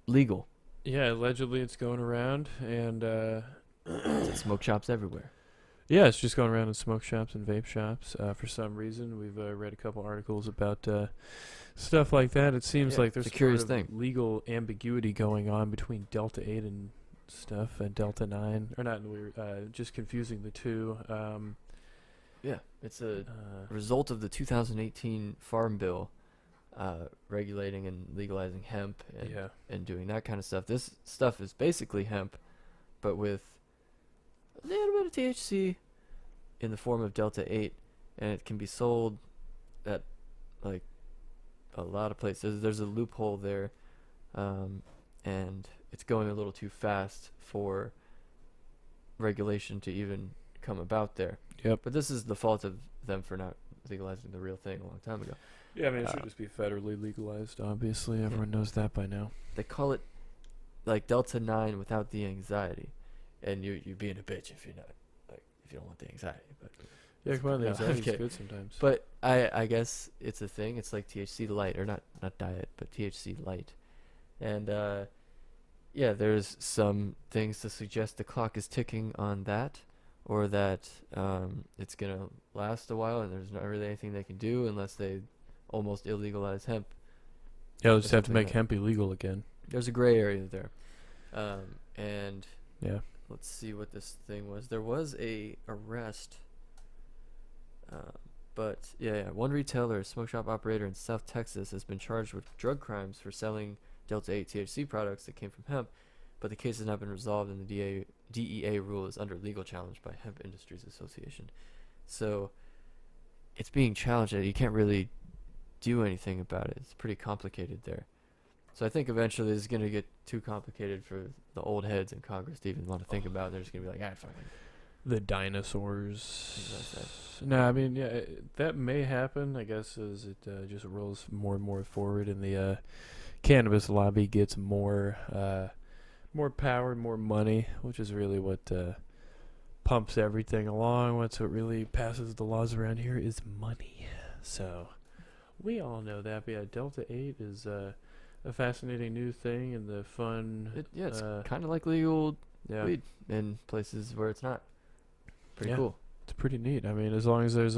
Legal. Yeah, allegedly it's going around, and it's at smoke shops everywhere. Yeah, it's just going around in smoke shops and vape shops. For some reason, we've read a couple articles about stuff like that. It seems like there's a curious thing. Legal ambiguity going on between Delta 8 and stuff, and Delta 9, or not, just confusing the two. Yeah, it's a result of the 2018 Farm Bill regulating and legalizing hemp and doing that kind of stuff. This stuff is basically hemp, but with a little bit of THC in the form of Delta 8, and it can be sold at like a lot of places. There's a loophole there, and it's going a little too fast for regulation to even come about there. Yep. But this is the fault of them for not legalizing the real thing a long time ago. Yeah, I mean, it should just be federally legalized, obviously. Everyone knows that by now. They call it like Delta 9 without the anxiety. And you're being a bitch if you're not, like, if you don't want the anxiety. But yeah, come on, the anxiety is good sometimes. But I guess it's a thing. It's like THC light, or not diet, but THC light. And yeah, there's some things to suggest the clock is ticking on that, or that it's gonna last a while, and there's not really anything they can do unless they almost illegalize hemp. Yeah, they'll just have to make hemp illegal again. There's a gray area there, and yeah. Let's see what this thing was. There was a arrest, but yeah, one retailer, a smoke shop operator in South Texas, has been charged with drug crimes for selling Delta 8 THC products that came from hemp, but the case has not been resolved, and the DEA rule is under legal challenge by Hemp Industries Association. So it's being challenged, and you can't really do anything about it. It's pretty complicated there. So I think eventually it's going to get too complicated for the old heads in Congress to even want to think about it. They're just going to be like, fucking. The dinosaurs. No, I mean, yeah, that may happen, I guess, as it just rolls more and more forward, and the cannabis lobby gets more power, more money, which is really what pumps everything along. What's what really passes the laws around here is money. So we all know that. But yeah, Delta 8 is a fascinating new thing, and the fun. It's kind of like legal weed in places where it's not. Pretty cool. It's pretty neat. I mean, as long as there's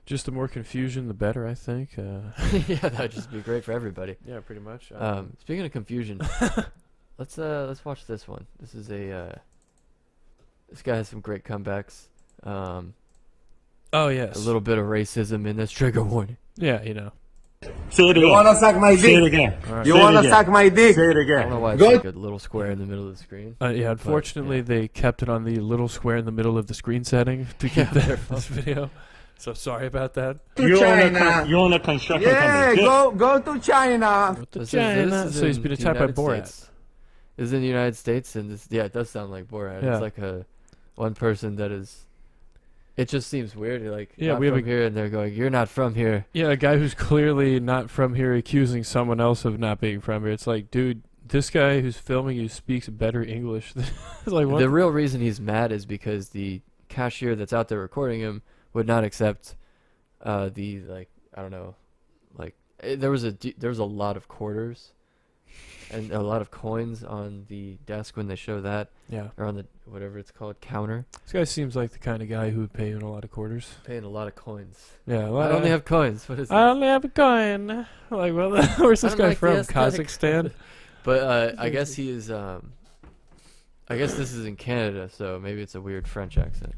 just the more confusion, the better, I think. Yeah, that'd just be great for everybody. Yeah, pretty much. Speaking of confusion, let's watch this one. This is this guy has some great comebacks. Oh yes. A little bit of racism in this, trigger warning. Yeah, you know. Say it again. You wanna suck my dick? Say it again. Right. You wanna suck my dick? Say it again. I don't know why it's like a little square in the middle of the screen. Yeah, unfortunately, they kept it on the little square in the middle of the screen setting to keep this video. So sorry about that. To China. You own a construction company. Yeah, go to China. Go to China. So he's been attacked by Borat. This is in the United States, and this, it does sound like Borat. Yeah. It's like one person that is. It just seems weird. Like, yeah, we have here, and they're going, "You're not from here." Yeah, a guy who's clearly not from here accusing someone else of not being from here. It's like, dude, this guy who's filming you speaks better English. Like, what? The real reason he's mad is because the cashier that's out there recording him would not accept the, like, I don't know, like there was a lot of quarters and a lot of coins on the desk when they show that. Yeah. Or on the, whatever it's called, counter. This guy seems like the kind of guy who would pay in a lot of quarters. Paying a lot of coins. Yeah. I only have coins. What is that? I only have a coin. Like, well, where's this guy from? Kazakhstan? But I guess he is, I guess this is in Canada, so maybe it's a weird French accent.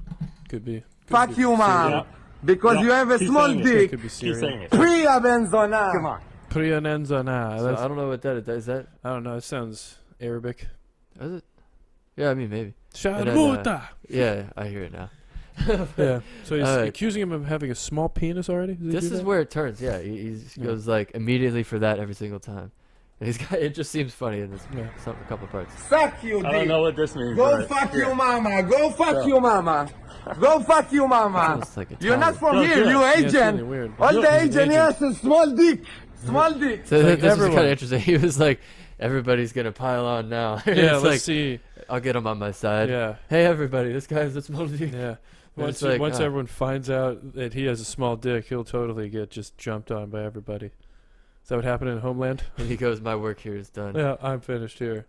Could be. Fuck you, man. Yeah. Because you have a small dick. Could be Syrian. Priya benzona. Come on. Priya benzona. So I don't know what that is. That? I don't know. It sounds Arabic. Is it? Yeah, I mean, maybe. Sharmuta. Yeah, I hear it now. Yeah. So he's accusing him of having a small penis already? This is where it turns. Yeah, he goes like immediately for that every single time. And it just seems funny in this a couple parts. Fuck you, dick. I don't know what this means. Go fuck you, mama. Go fuck you, mama. Go fuck you, mama. Like You're not from here. You Asian. Really All the Asian, yes, small dick. Small dick. So this is kind of interesting. He was like, everybody's going to pile on now. Yeah, let's see. I'll get him on my side. Yeah. Hey, everybody, this guy has a small dick. Yeah. Once everyone finds out that he has a small dick, he'll totally get just jumped on by everybody. Is that what happened in Homeland? And he goes, my work here is done. Yeah, I'm finished here.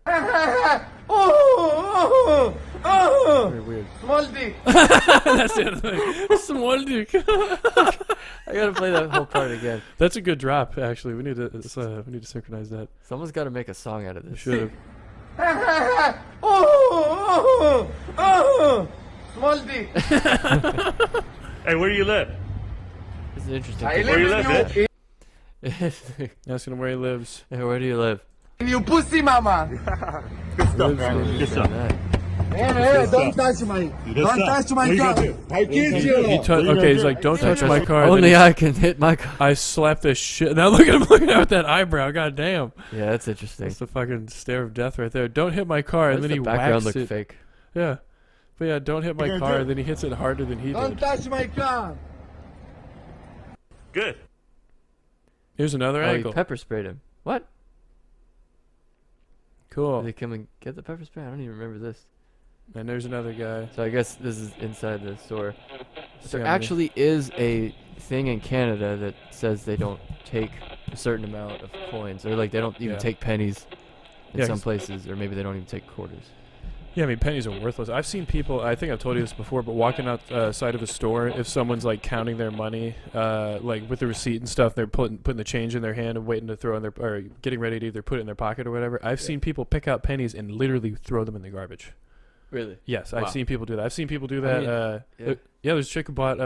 Very weird. Small dick. That's the other thing. Small dick. I gotta play that whole part again. That's a good drop, actually. We need to synchronize that. Someone's got to make a song out of this. Should have. Small dick. Hey, where do you live? This is interesting. Where you live, bitch? Asking him where he lives. Hey, where do you live? In your pussy, mama. Good stuff, man. Good stuff. Hey, don't touch my car. I killed you. He's like, don't touch my car. Only I can hit my car. I slapped the shit. Now look at him looking at with that eyebrow. God damn. Yeah, that's interesting. That's the fucking stare of death right there. Don't hit my car, and then he background whacks look it. fake. Yeah, but yeah, don't hit my car, and then he hits it harder than he Don't did. touch my car. Good. Here's another Oh, angle. he pepper sprayed him. What? Cool. Did they come and get the pepper spray? I don't even remember this. And there's another guy. So I guess this is inside the store. There Yeah, actually is a thing in Canada that says they don't take a certain amount of coins, or like they don't even take pennies in Yeah, some 'cause- places, or maybe they don't even take quarters. Yeah, I mean, pennies are worthless. I've seen people, I think I've told you this before, but walking outside of a store, if someone's like counting their money, like with the receipt and stuff, they're putting the change in their hand and waiting to throw in their, or getting ready to either put it in their pocket or whatever. I've seen people pick out pennies and literally throw them in the garbage. Really? Yes, Wow. I've seen people do that. I've seen people do that. There's a chick who bought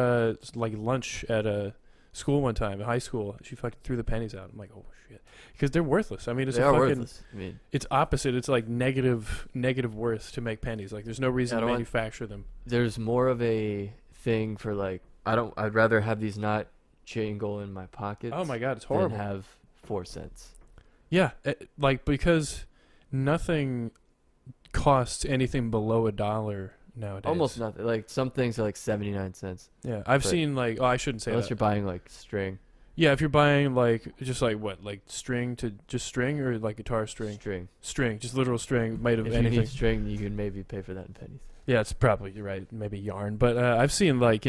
like lunch at a school one time in high school. She fucking threw the pennies out. I'm like, oh shit, because they're worthless. I mean, it's They a are fucking. worthless. I mean, It's opposite. It's like negative worth to make pennies. Like there's no reason to manufacture them. there's more of a thing for like I'd rather have these not jingle in my pockets. Oh my god, it's than horrible. have 4 cents. Yeah, like because nothing costs anything below $1 nowadays. Almost nothing. Like some things are like 79 cents. Yeah, I've but- seen like I shouldn't say Unless that. you're buying like string. Yeah, if you're buying like just like what, like string or like guitar string, just literal string made of If anything. you need string, you can maybe pay for that in pennies. Yeah, it's probably, you're right, maybe yarn. But I've seen like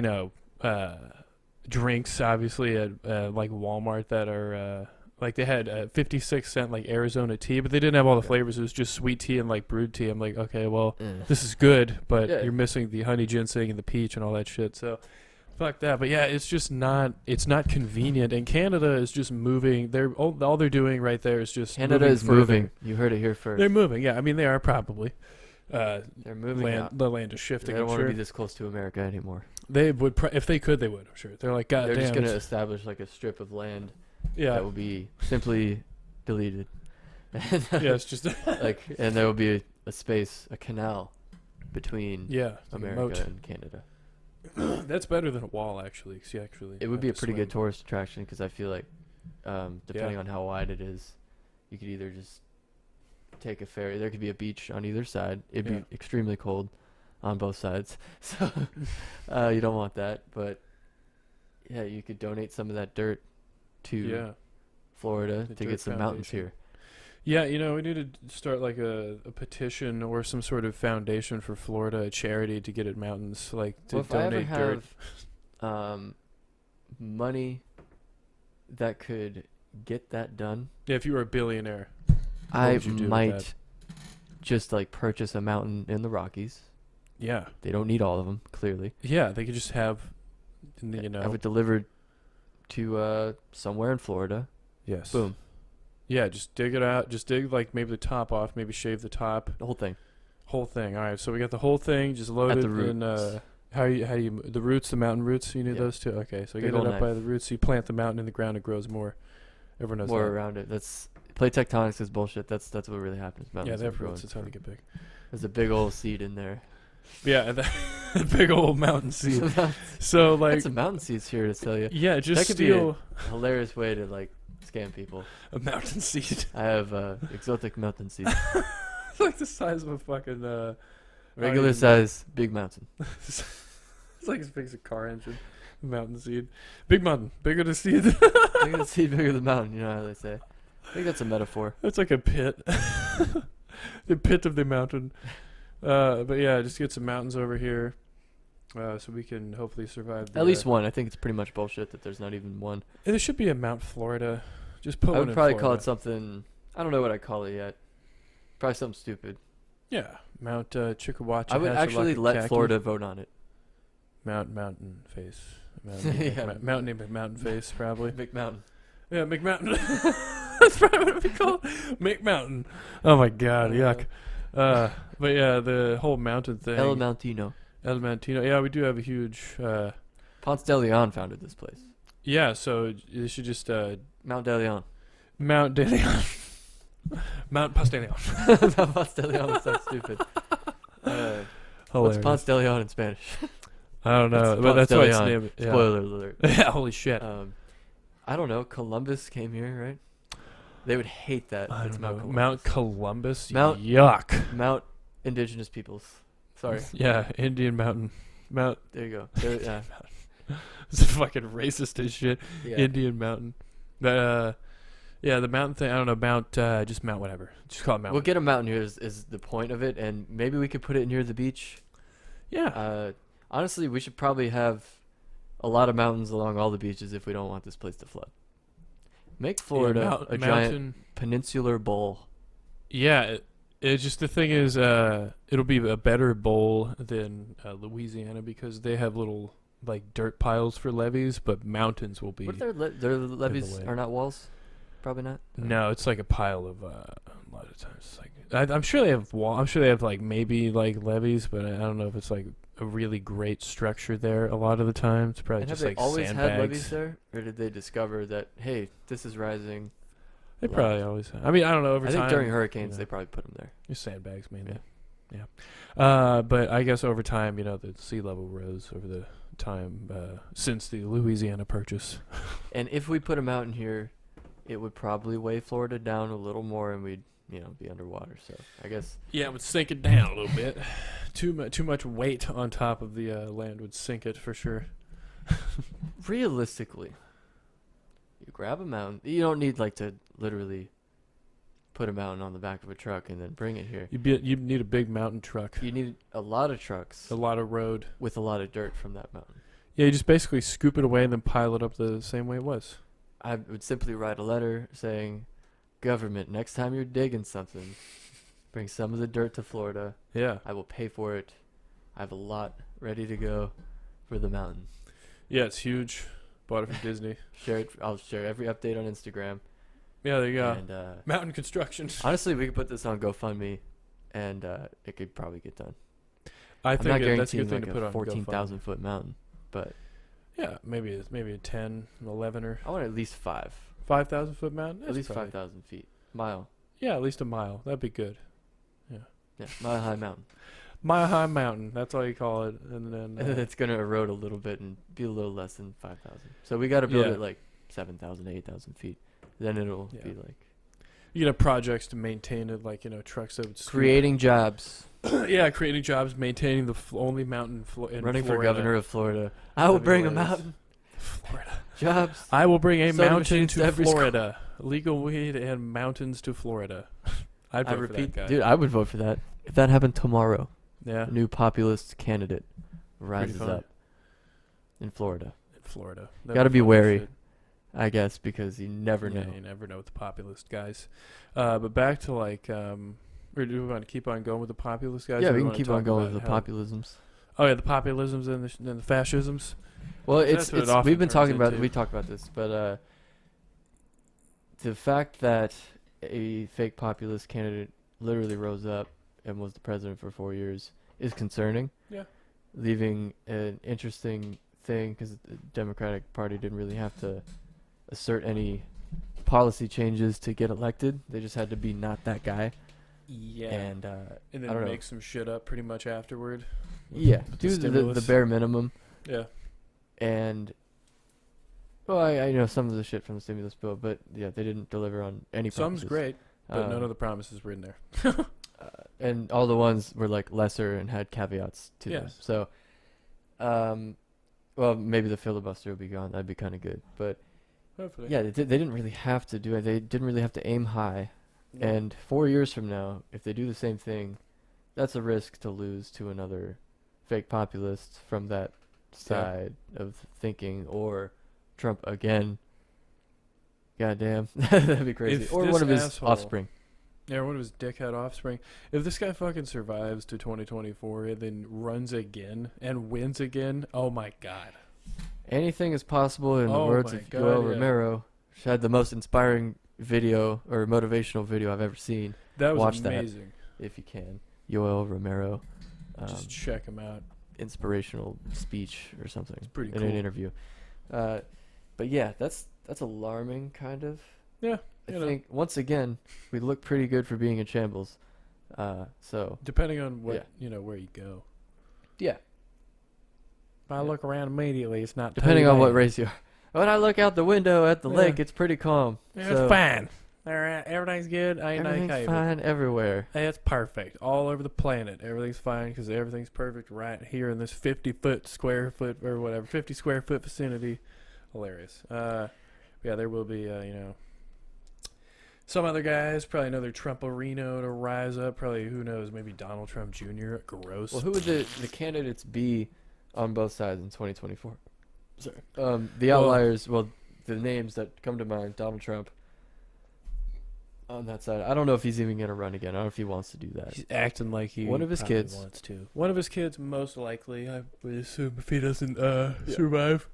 drinks obviously at like Walmart that are like they had 56-cent like Arizona tea, but they didn't have all the flavors. It was just sweet tea and like brewed tea. I'm like, okay, well, this is good, but you're missing the honey ginseng and the peach and all that shit. So fuck that. But yeah, it's just not convenient. And Canada is just moving. They're all they're doing right there is just Canada is further. moving. You heard it here first. They're moving. Yeah, I mean they are probably. They're moving out. The land is shifting. They don't I'm want sure. to be this close to America anymore. They would, if they could, they would. I'm sure. They're like, God They're damn. just gonna establish like a strip of land yeah. that will be simply deleted. Yeah, it's just like, and there will be a space, a canal between America and Canada. That's better than a wall, actually. 'Cause you actually. It would be a have to pretty good swim. tourist attraction because I feel like, depending on how wide it is, you could either just take a ferry. There could be a beach on either side. It'd be extremely cold on both sides, so you don't want that. But yeah, you could donate some of that dirt to Florida to get some mountains here. Yeah, we need to start like a petition or some sort of foundation for Florida, a charity to get it mountains, like to donate if I ever dirt. have money that could get that done, Yeah, if you were a billionaire, I would you do with might that? just like purchase a mountain in the Rockies. Yeah. They don't need all of them, clearly. Yeah, they could just have, Have it delivered to somewhere in Florida. Yes. Boom. Yeah, just dig it out. Just dig like maybe the top off, maybe shave the top. The whole thing. Whole thing. All right, so we got the whole thing just loaded At the roots. in. How do you the roots, the mountain roots? You need those too. Okay, so Big get it ol' up by knife. the roots. So you plant the mountain in the ground, it grows more. Everyone knows More that. around it. Plate tectonics is bullshit. That's what really happens. Yeah, Mountains they are have growing roots. That's how they for- get big. There's a big old seed in there. Yeah, and the big old mountain seed. So like, Got some mountain seeds here to tell you. yeah, just That could be steal. a hilarious way to like scam people. A mountain seed. I have exotic mountain seed. It's like the size of a fucking regular size big mountain. It's like as big as a car engine. Mountain seed. Big mountain. Bigger the seed. Bigger the seed, bigger the mountain. You know how they say. I think that's a metaphor. It's like a pit. The pit of the mountain. But yeah, just get some mountains over here. So we can hopefully survive. At least one. I think it's pretty much bullshit that there's not even one. There should be a Mount Florida. Just put I one would in probably Florida. call it something. I don't know what I call it yet. Probably something stupid. Yeah, Mount Chickawacha. I would actually let Florida vote on it. Mountain face. Yeah. Mountain name Mountain face probably. McMountain. Yeah, McMountain. That's probably what it'd be called. McMountain. Oh my god, yuck. But yeah, the whole mountain thing. El Mountaino. Yeah, we do have a huge. Ponce de Leon founded this place. Yeah, so you should just Mount de Leon. Mount de Leon. Mount Ponce de Leon. Ponce de Leon is so stupid. What's Hilarious. Ponce de Leon in Spanish? I don't know, It's but that's Ponce de why it's Leon. named. Yeah. Spoiler alert. Yeah, holy shit. I don't know. Columbus came here, right? They would hate that. I It's don't Mount know. Columbus. Mount Columbus. Mount- Yuck. Mount Indigenous Peoples. Sorry. Yeah, Indian Mountain. Mount. There you go. Yeah. It's fucking racist as shit. Yeah. Indian Mountain. But yeah, the mountain thing. I don't know. Mount. Just Mount whatever. Just call it Mount. We'll get a mountain here is the point of it, and maybe we could put it near the beach. Yeah. Honestly, we should probably have a lot of mountains along all the beaches if we don't want this place to flood. Make Florida a giant peninsular bowl. Yeah. It's just the thing is, it'll be a better bowl than Louisiana because they have little like dirt piles for levees, but mountains will be. What if their levees way. are not walls? Probably not. No, it's like a pile of a lot of times. It's like I'm sure they have I'm sure they have like maybe like levees, but I don't know if it's like a really great structure there. A lot of the time, it's probably And have just they like always sandbags. had levees there, or did they discover that hey, this is rising? They probably always. I mean, I don't know. Over I time, think during hurricanes you know, they probably put them there. just sandbags mainly. Yeah. But I guess over time, you know, the sea level rose over the time since the Louisiana Purchase. And if we put a mountain here, it would probably weigh Florida down a little more, and we'd be underwater. So I guess Yeah, it would sink it down a little bit. Too much weight on top of the land would sink it for sure. realistically, you grab a mountain. You don't need like to literally put a mountain on the back of a truck and then bring it here. You need a big mountain truck, You need a lot of trucks a lot of road. with a lot of dirt from that mountain. Yeah, you just basically scoop it away and then pile it up the same way it was. I would simply write a letter saying, "Government, next time you're digging something, bring some of the dirt to Florida. Yeah. I will pay for it. I have a lot ready to go for the mountain." Yeah, it's huge. Bought it from Disney. Share it. I'll share every update on Instagram. Yeah, there you go. And Mountain construction. honestly, we could put this on GoFundMe, and it could probably get done. I I'm think not that's a guaranteeing good thing like to put a on 14,000 foot mountain, but GoFundMe. Yeah, maybe a 10, 11, or I want at least 5. 5,000 foot mountain. At That's least probably- 5,000 feet. Mile. Yeah, at least a mile. That'd be good. Yeah, mile high mountain. Mile high mountain. That's all you call it. And then And then it's gonna erode a little bit and be a little less than 5,000. So we got to build Yeah. it like 7,000, 8,000 feet. Then it'll Yeah. be like you have projects to maintain it, like trucks that would scoop. creating jobs. Yeah, creating jobs, maintaining the only mountain in Running for Florida. governor of Florida. I will That'd be bring a hilarious. mountain. Florida. Jobs. I will bring a Soda mountain machines to to every school. Florida. Legal weed and mountains to Florida. I'd I vote repeat, for that guy. dude, I would vote for that. If that happened tomorrow, Yeah, a new populist candidate rises fun. up in Florida. Florida. Gotta be wary. I guess because you never know. Yeah, you never know with the populist guys. But back to or do we want to keep on going with the populist guys? Yeah, or we do can wanna keep talk on going with about the how- populisms. Oh yeah, the populisms and the fascisms. Well, That's what it often we've been turns talking about into. we talked about this, but the fact that a fake populist candidate literally rose up and was the president for 4 years is concerning. Yeah. Leaving an interesting thing because the Democratic Party didn't really have to assert any policy changes to get elected. They just had to be not that guy. Yeah. And And I then don't know. make some shit up pretty much afterward. yeah, with do the stimulus. bare minimum. Yeah. And Well, I know some of the shit from the stimulus bill, but yeah, they didn't deliver on any promises. Some's great, but none of the promises were in there. And all the ones were like lesser and had caveats to them. So, well, maybe the filibuster will be gone. That'd be kind of good. But hopefully, yeah, they didn't really have to do it. They didn't really have to aim high. No. And 4 years from now, if they do the same thing, that's a risk to lose to another fake populist from that side of thinking, or Trump again. Goddamn, that'd be crazy. Or one of his offspring. Yeah, one of his dickhead offspring. If this guy fucking survives to 2024 and then runs again and wins again, oh my god. Anything is possible in the words of Yoel Romero. She had the most inspiring video or motivational video I've ever seen. That was Watch amazing. That if you can. Yoel Romero. Just check him out. Inspirational speech or something. It's pretty in cool. an interview. But yeah, that's alarming kind of. Yeah. I think once again we look pretty good for being in shambles. So depending on what where you go. Yeah. If I look around immediately, it's not depending on what race you are. When I look out the window at the lake, it's pretty calm. Yeah, so it's fine. Everything's good. Everything's fine everywhere. It's perfect all over the planet. Everything's fine because everything's perfect right here in this 50 square foot vicinity. Hilarious. Yeah, there will be some other guys, probably another Trump-arino to rise up. Probably, who knows, maybe Donald Trump Jr. Gross. Well, who would the candidates be on both sides in 2024? Sorry. The outliers, the names that come to mind, Donald Trump on that side. I don't know if he's even going to run again. I don't know if he wants to do that. He's acting like he one of his kids wants to. One of his kids, most likely, I would assume, if he doesn't survive.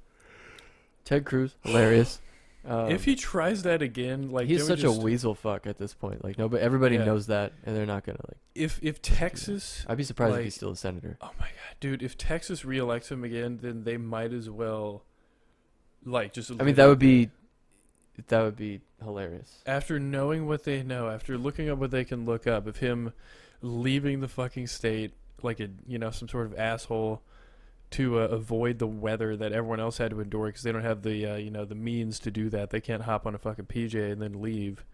Ted Cruz, hilarious. If he tries that again, like he's such a weasel fuck at this point. Like everybody knows that, and they're not gonna like. If Texas, I'd be surprised if he's still a senator. Oh my god, dude! If Texas reelects him again, then they might as well, just. I mean, that would be hilarious. After knowing what they know, after looking up what they can look up, of him leaving the fucking state like some sort of asshole. To avoid the weather that everyone else had to endure because they don't have the the means to do that. They can't hop on a fucking PJ and then leave.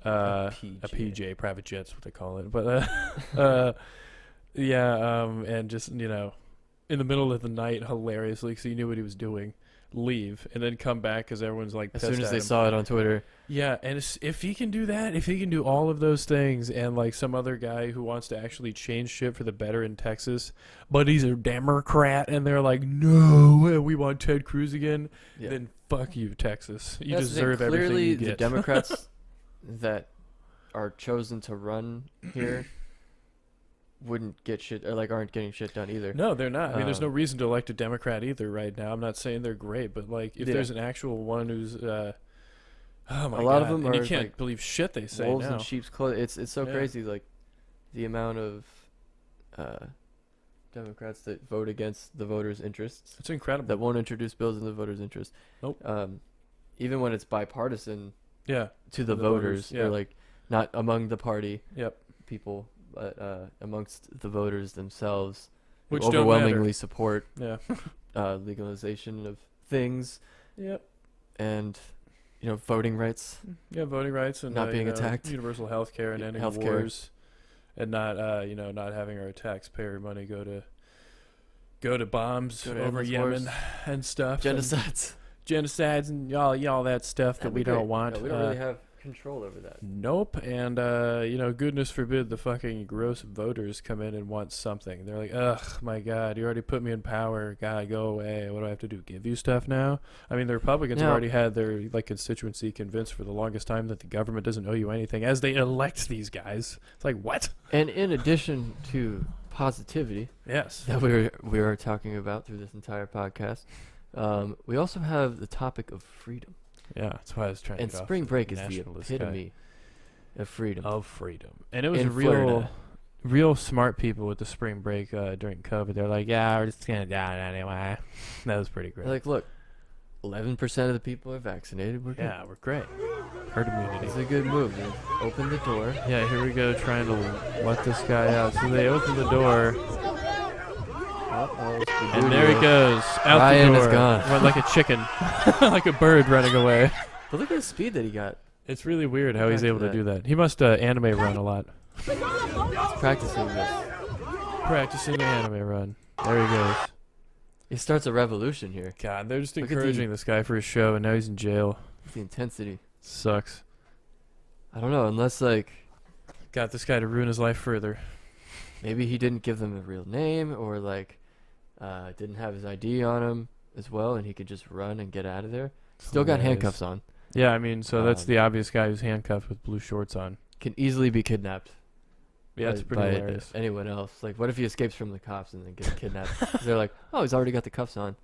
A PJ, private jet's what they call it. But and just in the middle of the night, hilariously, because he knew what he was doing, leave and then come back because everyone's like pissed as soon as at they him. saw it on Twitter. Yeah, and if he can do that, if he can do all of those things, and like some other guy who wants to actually change shit for the better in Texas, but he's a Democrat, and they're like, no, we want Ted Cruz again, then fuck you, Texas. You deserve everything you get. Clearly, the Democrats that are chosen to run here wouldn't get shit, or aren't getting shit done either. No, they're not. I mean, there's no reason to elect a Democrat either right now. I'm not saying they're great, but if there's an actual one who's oh my god! A lot of them are. You can't believe shit they say wolves now. in sheep's clothing. It's so crazy. The amount of Democrats that vote against the voters' interests. It's incredible. That won't introduce bills in the voters' interest. Nope. Even when it's bipartisan. Yeah. To the voters, or not among the party. People, but amongst the voters themselves, which overwhelmingly support. Yeah. Legalization of things. Yep. And. Voting rights. Yeah, voting rights and not being attacked. Universal health care and ending wars, and not not having our taxpayer money go to bombs over Yemen and stuff. Genocides and all that stuff that we don't want. No, we don't really have control over that. Nope. And goodness forbid the fucking gross voters come in and want something. They're like, ugh, my god, you already put me in power. God, go away. What do I have to do? Give you stuff now? I mean, the Republicans have already had their constituency convinced for the longest time that the government doesn't owe you anything as they elect these guys. It's like, what? And in addition to positivity, that we are talking about through this entire podcast, we also have the topic of freedom. Yeah, that's why I was trying to. And spring break is the epitome of freedom. And it was real smart people with the spring break during COVID. They're like, yeah, we're just gonna die anyway. That was pretty great. Like, look, 11% of the people are vaccinated. We're good. Yeah, we're great. Herd immunity. It's a good move. They open the door. Yeah, here we go, trying to let this guy out. So they open the door. And there he goes. Out Ryan the door. is gone. Went like a chicken. Like a bird running away. But look at the speed that he got. It's really weird how he's able to do that. He must anime run a lot. He's practicing this. Practicing the anime run. There he goes. He starts a revolution here. God, they're just encouraging this guy for his show, and now he's in jail. The intensity. Sucks. I don't know, unless, like... Got this guy to ruin his life further. Maybe he didn't give them a real name, or, like, didn't have his ID on him as well, and he could just run and get out of there. Still got handcuffs on. Yeah, I mean, so that's the obvious guy who's handcuffed with blue shorts on. Can easily be kidnapped. Yeah, it's pretty hilarious. Anyone else. Like, what if he escapes from the cops and then gets kidnapped? They're like, oh, he's already got the cuffs on.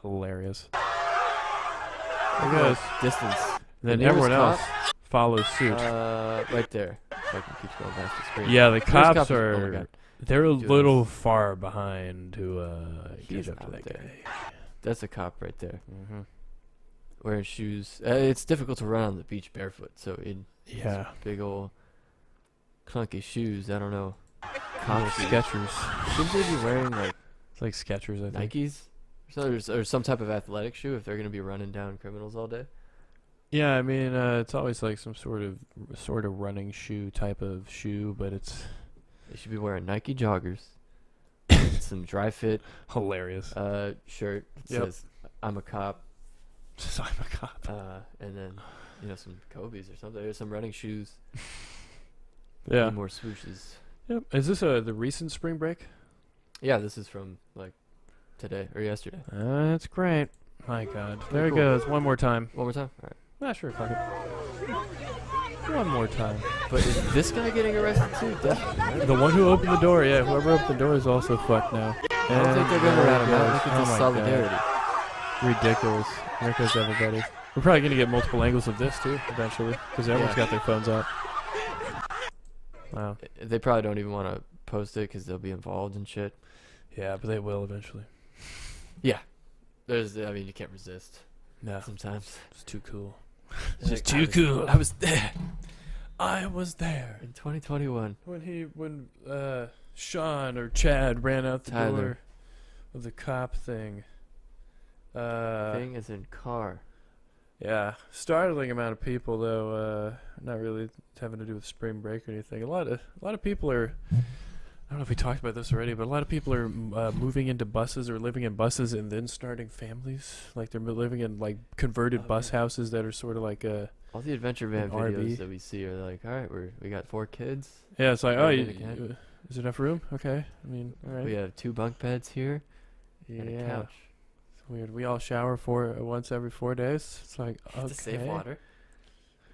Hilarious. There goes. Distance. Then everyone else follows suit. Right there. If I can keep going back to the screen. Yeah, the cops are... are... Oh my God. They're a little far behind to get up to that guy. That's a cop right there. Mm-hmm. Wearing shoes. It's difficult to run on the beach barefoot, so in big old clunky shoes, I don't know. Skechers. Shouldn't they be wearing like it's like Skechers, I think. Nikes? Or some type of athletic shoe if they're going to be running down criminals all day? Yeah, I mean, it's always like some sort of running shoe type of shoe, but it's... They should be wearing Nike joggers. Some dry fit. Hilarious. Shirt that says, I'm a cop. I'm a cop. And then, some Kobe's or something. Or some running shoes. Yeah. Need more swooshes. Yep. Is this the recent spring break? Yeah, this is from, like, today or yesterday. That's great. My God. There it cool. goes. One more time. One more time? All right. Nah, sure. Fuck it. One more time. But is this guy getting arrested too? Definitely, right? The one who opened the door, yeah. Whoever opened the door is also fucked now. I don't think they're going to rat him out. Look at this solidarity. Ridiculous. There goes everybody. We're probably going to get multiple angles of this too, eventually, because everyone's got their phones out. Wow. They probably don't even want to post it because they'll be involved in shit. Yeah, but they will eventually. Yeah. You can't resist. No. Sometimes. It's too cool. It's just too cool. I was there. I was there. In 2021. When Sean or Chad ran out the door of the cop thing. Thing is in car. Yeah. Startling amount of people though, not really having to do with spring break or anything. A lot of people are, I don't know if we talked about this already, but a lot of people are moving into buses or living in buses and then starting families. Like they're living in like converted bus houses that are sort of like all the adventure van videos RV. that we see are like, all right, we got 4 kids. Yeah, it's like, is there enough room? Okay. I mean, all right. We have 2 bunk beds here and a couch. It's weird. We all shower once every 4 days. It's like, okay. To save water.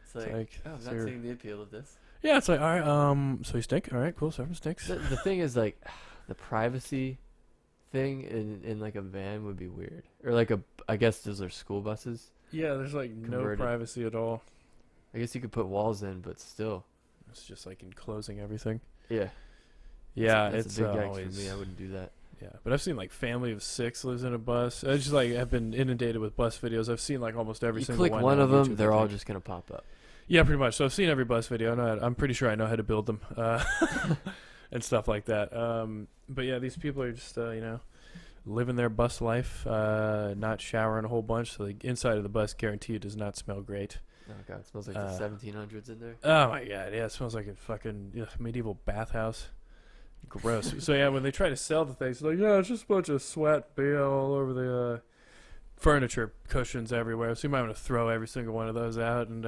It's like I'm not seeing the appeal of this. Yeah, it's like, all right, so you stink? All right, cool, so everyone stinks. The thing is, like, the privacy thing in like a van would be weird. Or like I guess those are school buses. Yeah, there's like converted. No privacy at all. I guess you could put walls in, but still. It's just like enclosing everything. Yeah. Yeah, it's a big yikes for me. I wouldn't do that. Yeah, but I've seen like family of 6 lives in a bus. I just like have been inundated with bus videos. I've seen like almost every single one. You click one of them, they're all just gonna pop up. Yeah, pretty much. So I've seen every bus video. I'm pretty sure I know how to build them and stuff like that. But yeah, these people are just living their bus life, not showering a whole bunch. So the inside of the bus, guaranteed, does not smell great. Oh god, it smells like the 1700s in there. Oh my god, yeah, it smells like a fucking medieval bathhouse. Gross. So yeah, when they try to sell the things, like, yeah, it's just a bunch of sweat beer all over the furniture, cushions everywhere. So you might want to throw every single one of those out. And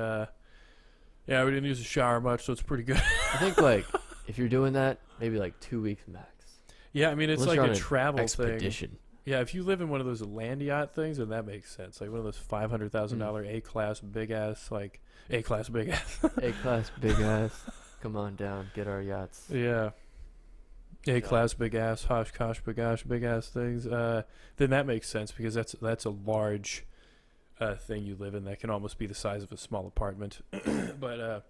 yeah, we didn't use a shower much, so it's pretty good. I think like if you're doing that, maybe like 2 weeks max. Yeah, I mean it's unless like you're a on travel expedition. thing. Yeah, if you live in one of those land yacht things, then that makes sense. Like one of those $500,000 A-class big ass, like A-class big ass. A-class big ass. Come on down, get our yachts. Yeah. A-class big ass, Oshkosh big ass things. Then that makes sense because that's a large thing you live in that can almost be the size of a small apartment. But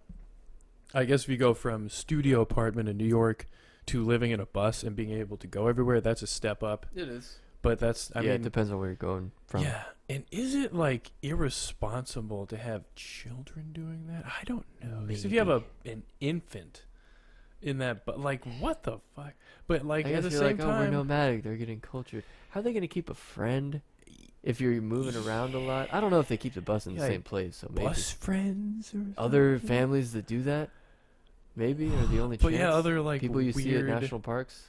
I guess if you go from studio apartment in New York to living in a bus and being able to go everywhere, that's a step up. It is. But I mean, it depends on where you're going from. Yeah, and is it like irresponsible to have children doing that? I don't know. Because if you have an infant in that. But like, what the fuck? But like I at guess the you're same like, time, oh, we're nomadic. They're getting cultured. How are they gonna keep a friend if you're moving around a lot? I don't know if they keep the bus in the same place. So maybe bus friends or other families that do that, maybe, are the only. But chance. yeah, other like people you weird, see at national parks.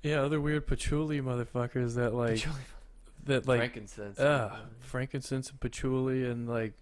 Yeah, other weird patchouli motherfuckers that like that like frankincense. Frankincense and patchouli and like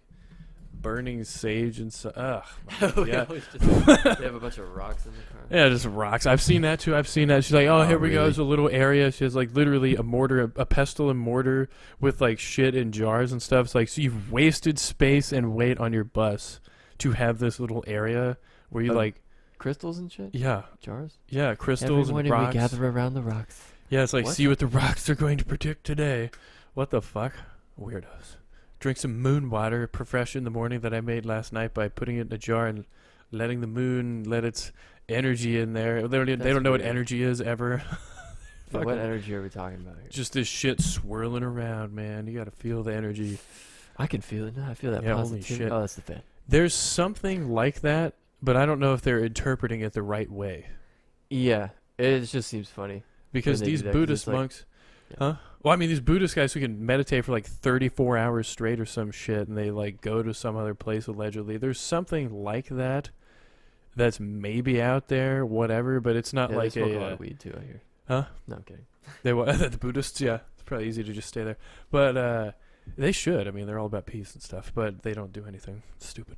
burning sage and so. Yeah. They have a bunch of rocks in the car. Yeah, just rocks. I've seen that too. She's like, oh, here we go. There's a little area. She has like literally a mortar, a pestle and mortar with like shit in jars and stuff. It's like, so you've wasted space and weight on your bus to have this little area where you like crystals and shit. Yeah, jars. Yeah, crystals and rocks. We gather around the rocks. Yeah, it's like, see what the rocks are going to predict today. What the fuck? Weirdos. Drink some moon water, profresh in the morning that I made last night by putting it in a jar and letting the moon let its energy in there. They don't know what energy is ever. What energy are we talking about here? Just this shit swirling around, man. You got to feel the energy. I can feel it. I feel that positivity. Holy shit. Oh, that's the fan. There's something like that, but I don't know if they're interpreting it the right way. Yeah, it just seems funny. Because these Buddhist monks... Huh? Well, I mean, these Buddhist guys who can meditate for like 34 hours straight or some shit, and they like go to some other place allegedly. There's something like that that's maybe out there, whatever, but it's not like they smoke a lot of weed too, I hear. Huh? No, I'm kidding. The Buddhists, yeah. It's probably easy to just stay there. But they should. I mean, they're all about peace and stuff, but they don't do anything stupid.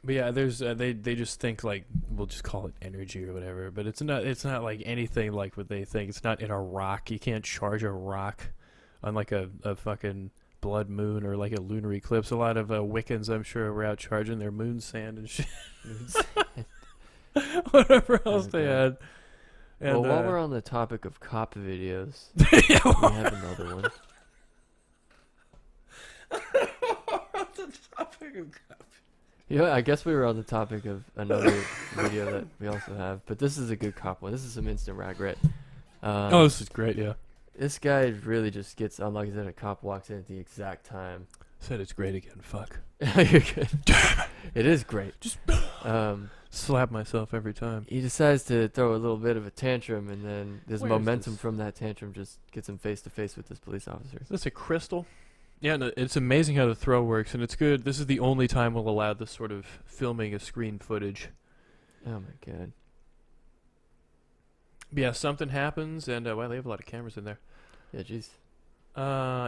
But yeah, there's they just think like we'll just call it energy or whatever, but it's not like anything like what they think. It's not in a rock. You can't charge a rock on like a fucking blood moon or like a lunar eclipse. A lot of Wiccans, I'm sure, were out charging their moon sand and shit. Whatever else they had. And, well, while we're on the topic of cop videos, we have another one. The topic of cop. Yeah, I guess we were on the topic of another video that we also have, but this is a good cop one. This is some instant regret. This is great, yeah. This guy really just gets unlucky that a cop walks in at the exact time. Said it's great again, fuck. You're good. It is great. Just slap myself every time. He decides to throw a little bit of a tantrum, and then this momentum from that tantrum just gets him face to face with this police officer. Is this a crystal? Yeah, no, it's amazing how the throw works, and it's good. This is the only time we'll allow this sort of filming of screen footage. Oh my god. But yeah, something happens, and well, they have a lot of cameras in there. Yeah, jeez.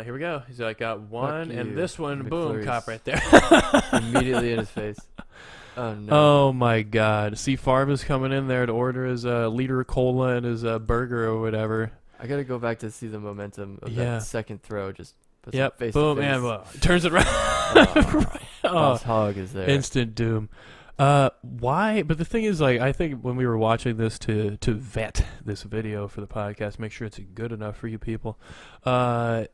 Here we go. He's like, got one, and this one, boom, cop right there. Immediately in his face. Oh no. Oh my god. See, Farva's coming in there to order his liter of cola and his burger or whatever. I gotta go back to see the momentum of that second throw. Just yep, face boom, to face. and turns it around. Boss hog is there. Instant doom. Why? But the thing is, like, I think when we were watching this to vet this video for the podcast, make sure it's good enough for you people. Why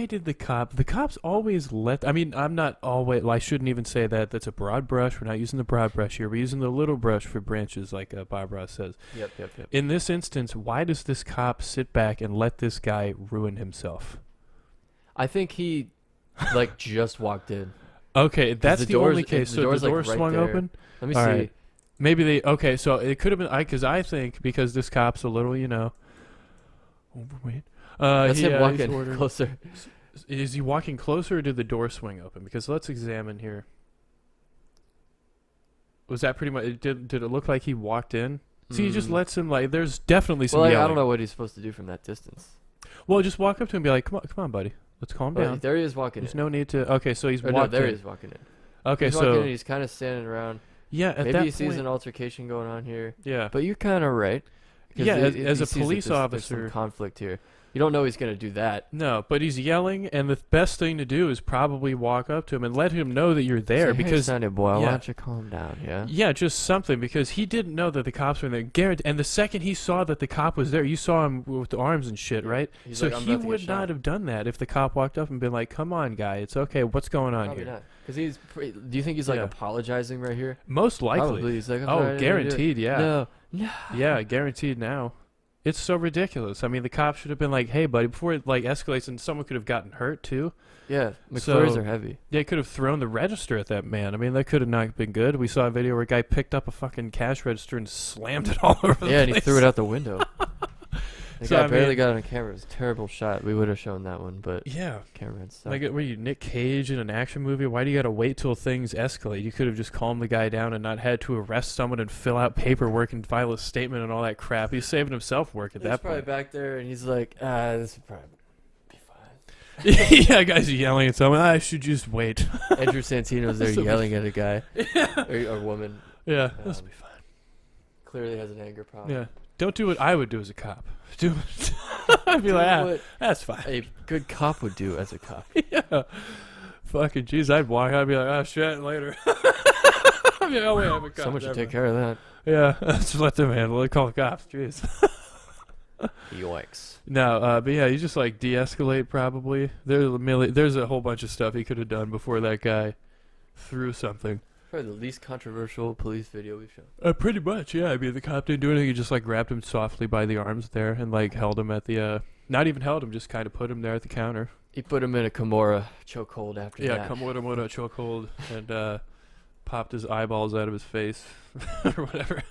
did the cops always let? I mean, I'm not always. Well, I shouldn't even say that. That's a broad brush. We're not using the broad brush here. We're using the little brush for branches, like Bob Ross says. Yep. In this instance, why does this cop sit back and let this guy ruin himself? I think he, like, just walked in. Okay, that's the only case. So the door like swung right open? Let me see. Right. Maybe they... Okay, so it could have been... Because I think, because this cop's a little, overweight. That's him walking closer. Is he walking closer, or did the door swing open? Because let's examine here. Was that pretty much... Did it look like he walked in? See, he just lets him, like... There's definitely some yelling. I don't know what he's supposed to do from that distance. Well, just walk up to him and be like, come on, buddy. Let's calm down. There he is walking There's in. no need to... Okay, so he's walking in. No, there he is walking in. Okay, he's walking in, he's kind of standing around. Yeah, at Maybe that he sees point, an altercation going on here. Yeah. But you're kind of right. Yeah, as a police officer... There's some conflict here. You don't know he's going to do that. No, but he's yelling, and the best thing to do is probably walk up to him and let him know that you're there. Say, because, hey, Sonny boy, why don't you calm down, yeah? Yeah, just something, because he didn't know that the cops were there. And the second he saw that the cop was there, you saw him with the arms and shit, right? He's so like, he would not have done that if the cop walked up and been like, come on, guy, it's okay, what's going on Probably here? Not. Because do you think he's like apologizing right here? Most likely. Probably. He's like, guaranteed, yeah. No. Yeah, guaranteed now. It's so ridiculous. I mean, the cop should have been like, "Hey, buddy," before it like escalates, and someone could have gotten hurt too. Yeah, McFlurries are heavy. They could have thrown the register at that man. I mean, that could have not been good. We saw a video where a guy picked up a fucking cash register and slammed it all over the place. Yeah, and he threw it out the window. The guy barely got on camera. It was a terrible shot. We would have shown that one, but yeah, camera sucked. Like, were you Nick Cage in an action movie? Why do you got to wait till things escalate? You could have just calmed the guy down and not had to arrest someone and fill out paperwork and file a statement and all that crap. He's saving himself work at that point. He's probably back there, and he's like, this would probably be fine. Yeah, guys yelling at someone. I should just wait. Andrew Santino's there yelling at a guy or a woman. Yeah, this will be fine. Clearly has an anger problem. Yeah. Don't do what I would do as a cop. I'd be like, that's fine. A good cop would do as a cop. Yeah. Fucking jeez, I'd walk. I'd be like, oh shit, later. I mean, oh wait, I'm a cop. Someone should take care of that. Yeah, just let them handle it. Call the cops. Jeez. Yikes. No, but yeah, you just like de-escalate probably. There's a whole bunch of stuff he could have done before that guy threw something. Probably the least controversial police video we've shown. Pretty much, yeah. I mean, the cop didn't do anything. He just like grabbed him softly by the arms there and like held him at the, not even held him, just kind of put him there at the counter. He put him in a Kimura chokehold after that. Yeah, Kimura chokehold and popped his eyeballs out of his face or whatever.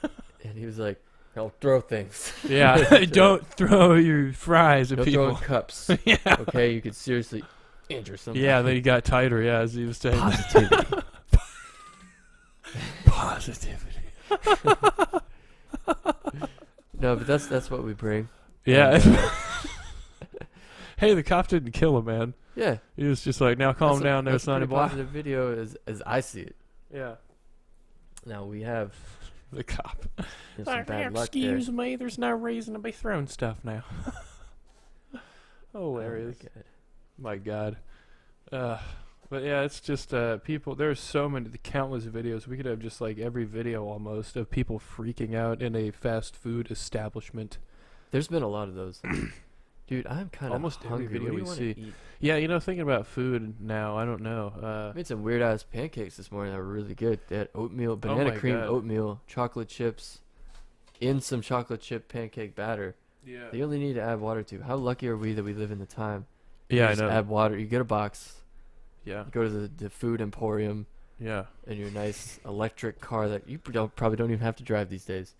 And he was like, "I'll throw things." Yeah, don't throw your fries at people. Don't throw cups. Yeah. Okay, you could seriously injure somebody. Yeah, then he got tighter. Yeah, as he was saying. Positivity. Positivity. No, but that's what we bring. Yeah. Hey, the cop didn't kill him, man. Yeah. He was just like, now calm down. There's not a positive video as I see it. Yeah. Now we have the cop. Some bad luck Excuse me, there's no reason to be throwing stuff now. Hilarious. Oh my God. But yeah, it's just people. There's so many, the countless videos. We could have just like every video almost of people freaking out in a fast food establishment. There's been a lot of those. Dude, I'm kind of almost hungry. every video we see. Eat? Yeah, thinking about food now, I don't know. I made some weird ass pancakes this morning that were really good. They had oatmeal, banana cream, oatmeal, chocolate chips, in some chocolate chip pancake batter. Yeah. That you only need to add water to. How lucky are we that we live in the time? Yeah, I know. Add water. You get a box. Yeah. You go to the food emporium. Yeah. In your nice electric car that you probably don't even have to drive these days.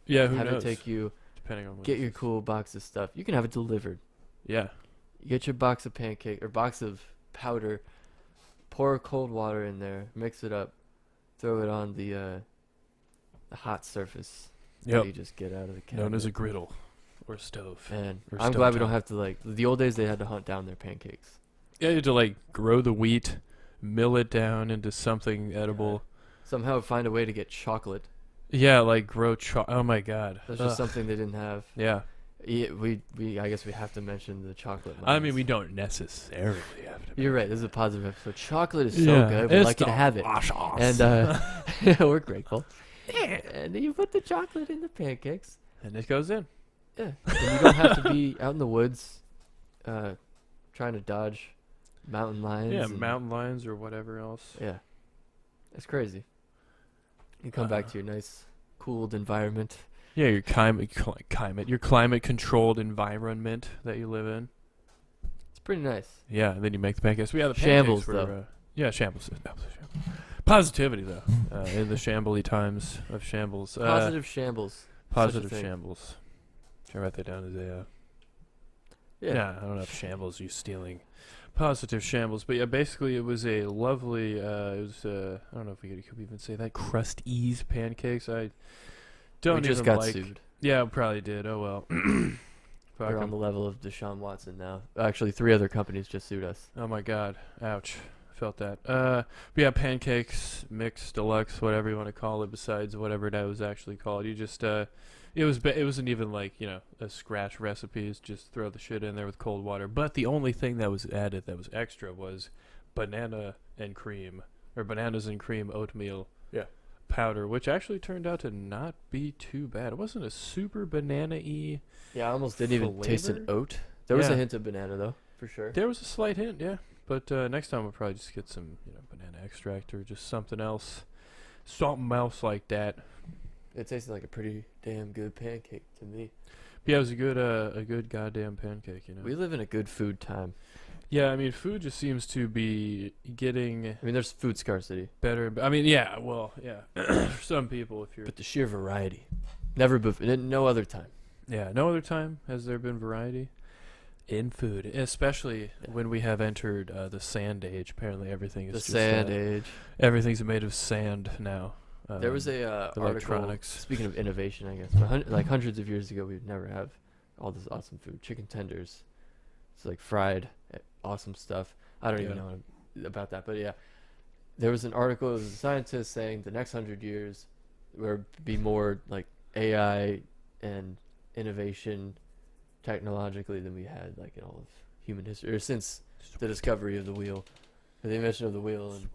Yeah, who knows? Have it take you. Depending on what get your cool box of stuff. You can have it delivered. Yeah. You get your box of pancake or box of powder. Pour cold water in there. Mix it up. Throw it on the hot surface. Yeah. You just get out of the cabinet. Known as a griddle or stove. And I'm glad we don't have to like the old days. They had to hunt down their pancakes. Yeah, you had to like grow the wheat, mill it down into something edible. Somehow find a way to get chocolate. Yeah, like grow oh my God. That's just something they didn't have. Yeah. We I guess we have to mention the chocolate mines. I mean, we don't necessarily have to. You're right. This is a positive episode. Chocolate is so good. We're lucky to have it. And we're grateful. Yeah. And then you put the chocolate in the pancakes. And it goes in. Yeah. And you don't have to be out in the woods trying to dodge mountain lions. Yeah, mountain lions or whatever else. Yeah. It's crazy. You come back to your nice, cooled environment. Yeah, your your climate-controlled environment that you live in. It's pretty nice. Yeah, and then you make the pancakes. We have the shambles, pancakes though. Yeah, shambles. Positivity, though, in the shambly times of shambles. Positive shambles. Positive shambles. Should I write that down as a... Yeah. Nah, I don't have shambles, you stealing. Positive shambles. But yeah, basically it was a lovely, it was, I don't know if we could even say that, crust ease pancakes. I don't we just even got like... sued. Yeah, probably did. Oh, well. We're on the level of Deshaun Watson now. Actually, 3 other companies just sued us. Oh, my God. Ouch. Felt that. But yeah, pancakes, mix, deluxe, whatever you want to call it, besides whatever that was actually called. You just, it wasn't even like, a scratch recipe. It's just throw the shit in there with cold water. But the only thing that was added that was extra was bananas and cream oatmeal powder, which actually turned out to not be too bad. It wasn't a super banana-y. Yeah, I almost didn't even taste an oat. There was a hint of banana, though, for sure. There was a slight hint, yeah. But next time we'll probably just get some, banana extract or just something else like that. It tasted like a pretty damn good pancake to me. Yeah, it was a good goddamn pancake, you know. We live in a good food time. Yeah, I mean, food just seems to be getting. I mean, there's food scarcity. Better. I mean, yeah. Well, yeah. For some people, if you're. But the sheer variety, never before, no other time. Yeah, no other time has there been variety in food, especially when we have entered the sand age. Apparently, everything is the just, sand age. Everything's made of sand now. There was a article. Electronics. Speaking of innovation, I guess, but like hundreds of years ago, we'd never have all this awesome food. Chicken tenders, it's like fried, awesome stuff. I don't even know about that, but yeah, there was an article. It was a scientist saying the next 100 years will be more like AI and innovation technologically than we had like in all of human history, or since the discovery of the wheel, or the invention of the wheel and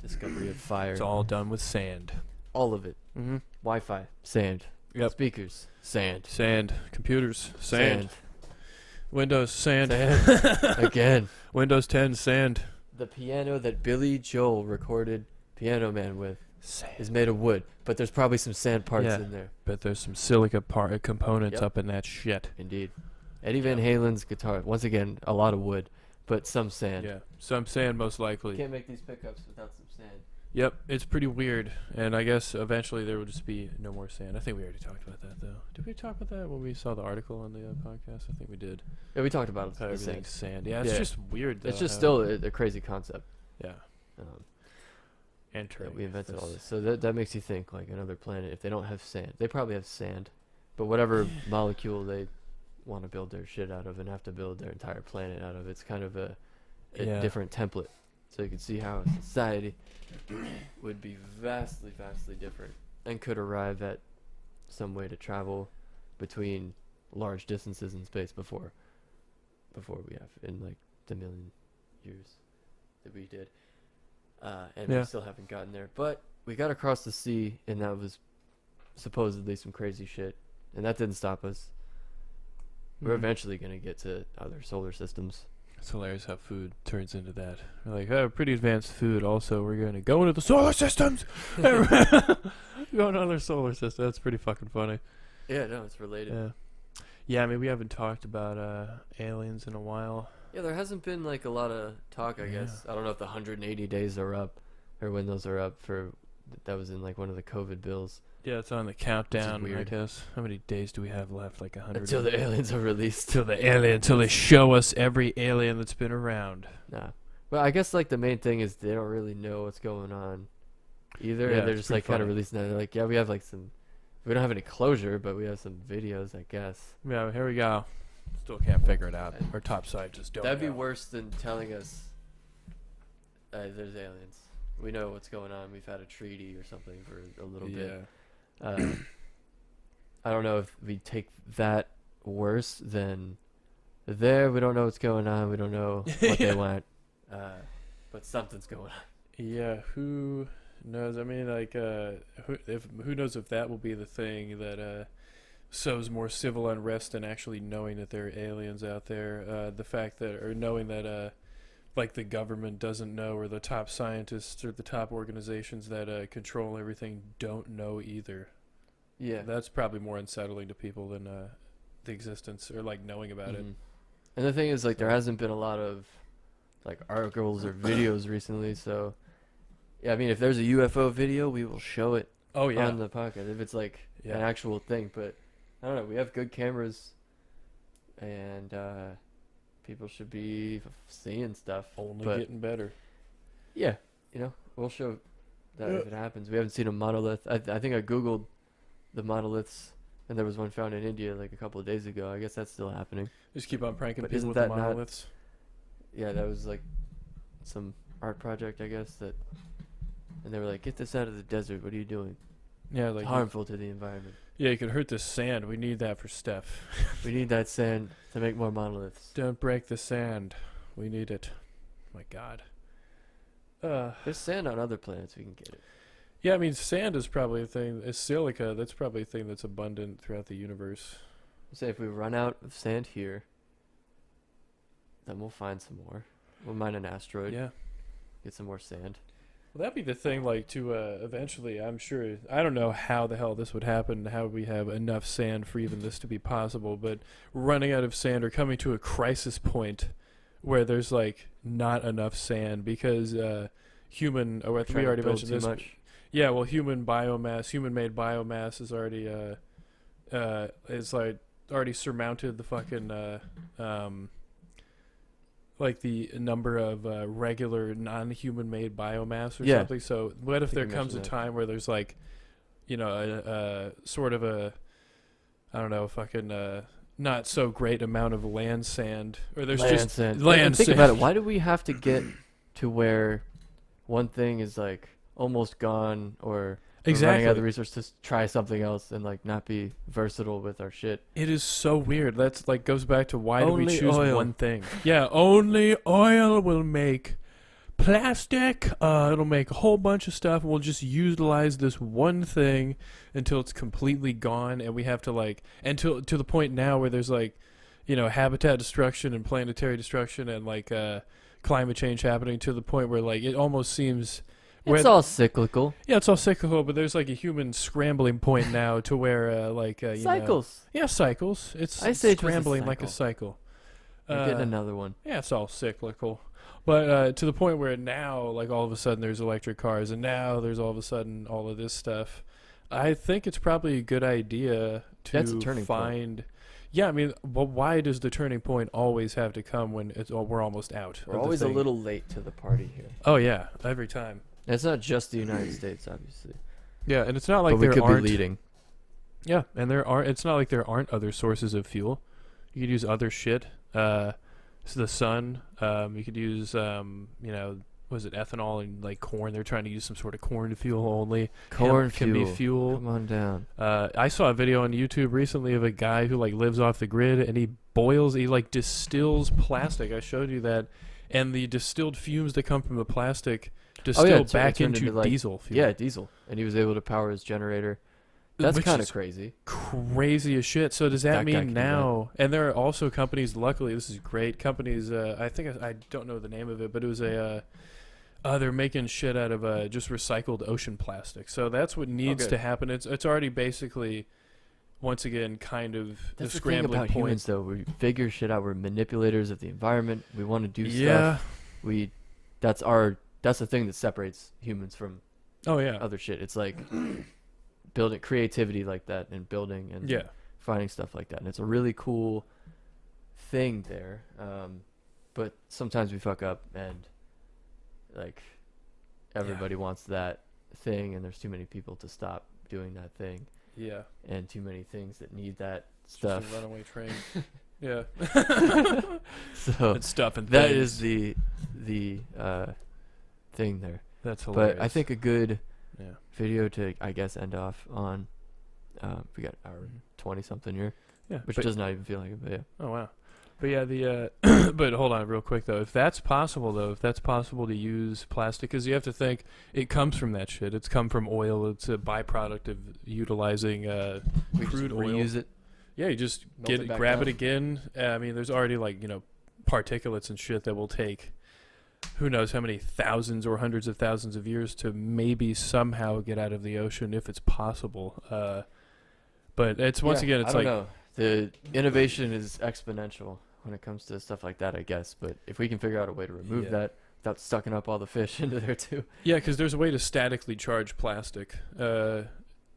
discovery of fire. It's all done with sand. All of it. Mm-hmm. Wi-Fi, sand. Yep. Speakers, sand. Sand. Computers, sand. Windows, sand. Again. Windows 10, sand. The piano that Billy Joel recorded Piano Man with sand. Is made of wood, but there's probably some sand parts in there. But there's some silica components up in that shit. Indeed. Eddie Van Halen's guitar, once again, a lot of wood, but some sand. Yeah, some sand most likely. You can't make these pickups without some sand. Yep, it's pretty weird, and I guess eventually there will just be no more sand. I think we already talked about that, though. Did we talk about that when we saw the article on the podcast? I think we did. Yeah, we talked about it. How everything's sand. Yeah, it's just weird, though. It's just still a crazy concept. Yeah. Entering. We invented all this. So that makes you think, like, another planet, if they don't have sand, they probably have sand, but whatever molecule they want to build their shit out of and have to build their entire planet out of, it's kind of a different template. So you can see how society would be vastly, vastly different and could arrive at some way to travel between large distances in space before we have in like the million years that we did. And we still haven't gotten there. But we got across the sea, and that was supposedly some crazy shit. And that didn't stop us. We're eventually going to get to other solar systems. It's hilarious how food turns into that. We're like, oh, pretty advanced food. Also, we're going to go into the solar systems. Go into other solar systems. That's pretty fucking funny. Yeah, no, it's related. Yeah, I mean, we haven't talked about aliens in a while. Yeah, there hasn't been like a lot of talk, I guess. I don't know if the 180 days are up or when those are up for. That was in like one of the COVID bills. Yeah, it's on the countdown, I guess. How many days do we have left? Like 100? Until the aliens are released. Until they show us every alien that's been around. Nah. Well, I guess like the main thing is they don't really know what's going on either. Yeah, and they're just like kind of releasing that. They're like, yeah, we have like some. We don't have any closure, but we have some videos, I guess. Yeah, here we go. Still can't figure it out. Our top side just don't. That'd be worse than telling us there's aliens. We know what's going on. We've had a treaty or something for a little bit. I don't know if we take that worse than there. We don't know what's going on. We don't know what they want. But something's going on. Yeah, who knows? I mean, like, who knows if that will be the thing that sows more civil unrest than actually knowing that there are aliens out there. The fact that, or knowing that, like the government doesn't know, or the top scientists or the top organizations that control everything don't know either. Yeah, that's probably more unsettling to people than the existence or like knowing about it. And the thing is, like, there hasn't been a lot of like articles or videos recently. So, yeah, I mean, if there's a UFO video, we will show it. On the podcast if it's like an actual thing. But I don't know. We have good cameras, and people should be seeing stuff. Only getting better. Yeah, you know, we'll show that if it happens. We haven't seen a monolith. I think I googled the monoliths, and there was one found in India like a couple of days ago. I guess that's still happening. Just keep on pranking but people with the monoliths. Yeah, that was like some art project, I guess, that, and they were like, "Get this out of the desert. What are you doing?" Yeah, like it's harmful to the environment. Yeah, you could hurt the sand. We need that for Steph. We need that sand to make more monoliths. Don't break the sand. We need it. My God. There's sand on other planets. We can get it. Yeah, I mean, sand is probably a thing. It's silica. That's probably a thing that's abundant throughout the universe. Say if we run out of sand here, then we'll find some more. We'll mine an asteroid. Yeah. Get some more sand. Well, that'd be the thing, like, to eventually, I'm sure, I don't know how the hell this would happen, how we have enough sand for even this to be possible, but running out of sand or coming to a crisis point where there's, like, not enough sand because human, we already mentioned this. Yeah, well, human made biomass is already, already surmounted the fucking, like the number of regular non-human made biomass or something. So what if there comes a time where there's like, a sort of a, I don't know, fucking not so great amount of land sand, or there's land sand. Think about it. Why do we have to get to where one thing is like almost gone, or running out of the resources to try something else and like not be versatile with our shit? It is so weird. That's like goes back to why do we choose one thing? Yeah, only oil will make plastic. It'll make a whole bunch of stuff. We'll just utilize this one thing until it's completely gone, and we have to like to the point now where there's like, habitat destruction and planetary destruction and like climate change happening to the point where like it almost seems. It's all cyclical. Yeah, it's all cyclical, but there's like a human scrambling point now to where cycles. Cycles. I say scrambling like a cycle. You're getting another one. Yeah, it's all cyclical. But to the point where now, like all of a sudden there's electric cars, and now there's all of a sudden all of this stuff. I think it's probably a good idea to That's a turning point. Yeah, I mean, but why does the turning point always have to come when we're almost out? We're always a little late to the party here. Oh yeah, every time. It's not just the United States, obviously. Yeah, and it's not like but we could be leading. Yeah, and it's not like there aren't other sources of fuel. You could use other shit. The sun. You could use, was it ethanol and like corn? They're trying to use some sort of corn fuel only. Corn can be fuel. Come on down. I saw a video on YouTube recently of a guy who like lives off the grid and he distills plastic. I showed you that, and the distilled fumes that come from the plastic distilled back into like, diesel fuel. Yeah, diesel, and he was able to power his generator. That's kind of crazy. Crazy as shit. So does that mean now? And there are also companies. Luckily, this is great. Companies. I think I don't know the name of it, but it was a. They're making shit out of just recycled ocean plastic. So that's what needs to happen. It's already basically, once again, kind of that's the scrambling thing about point. Humans, though, we figure shit out. We're manipulators of the environment. We want to do stuff. That's the thing that separates humans from other shit. It's like building creativity like that and building and finding stuff like that. And it's a really cool thing there. But sometimes we fuck up and like everybody wants that thing, and there's too many people to stop doing that thing. Yeah. And too many things that need that stuff. Just a runaway train. Yeah. So and stuff and that things. is the thing there. That's hilarious. But I think a good video to, I guess, end off on. We got our 20 something here. Yeah. Which does not even feel like it, but yeah. Oh wow. But yeah, the but hold on real quick though. If that's possible to use plastic, because you have to think it comes from that shit. It's come from oil. It's a byproduct of utilizing crude oil. Reuse it. Yeah, you just grab it again. I mean, there's already like particulates and shit that will take who knows how many thousands or hundreds of thousands of years to maybe somehow get out of the ocean if it's possible. But it's once again, it's I don't know. The innovation is exponential when it comes to stuff like that, I guess. But if we can figure out a way to remove that without sucking up all the fish into there too. Yeah, because there's a way to statically charge plastic.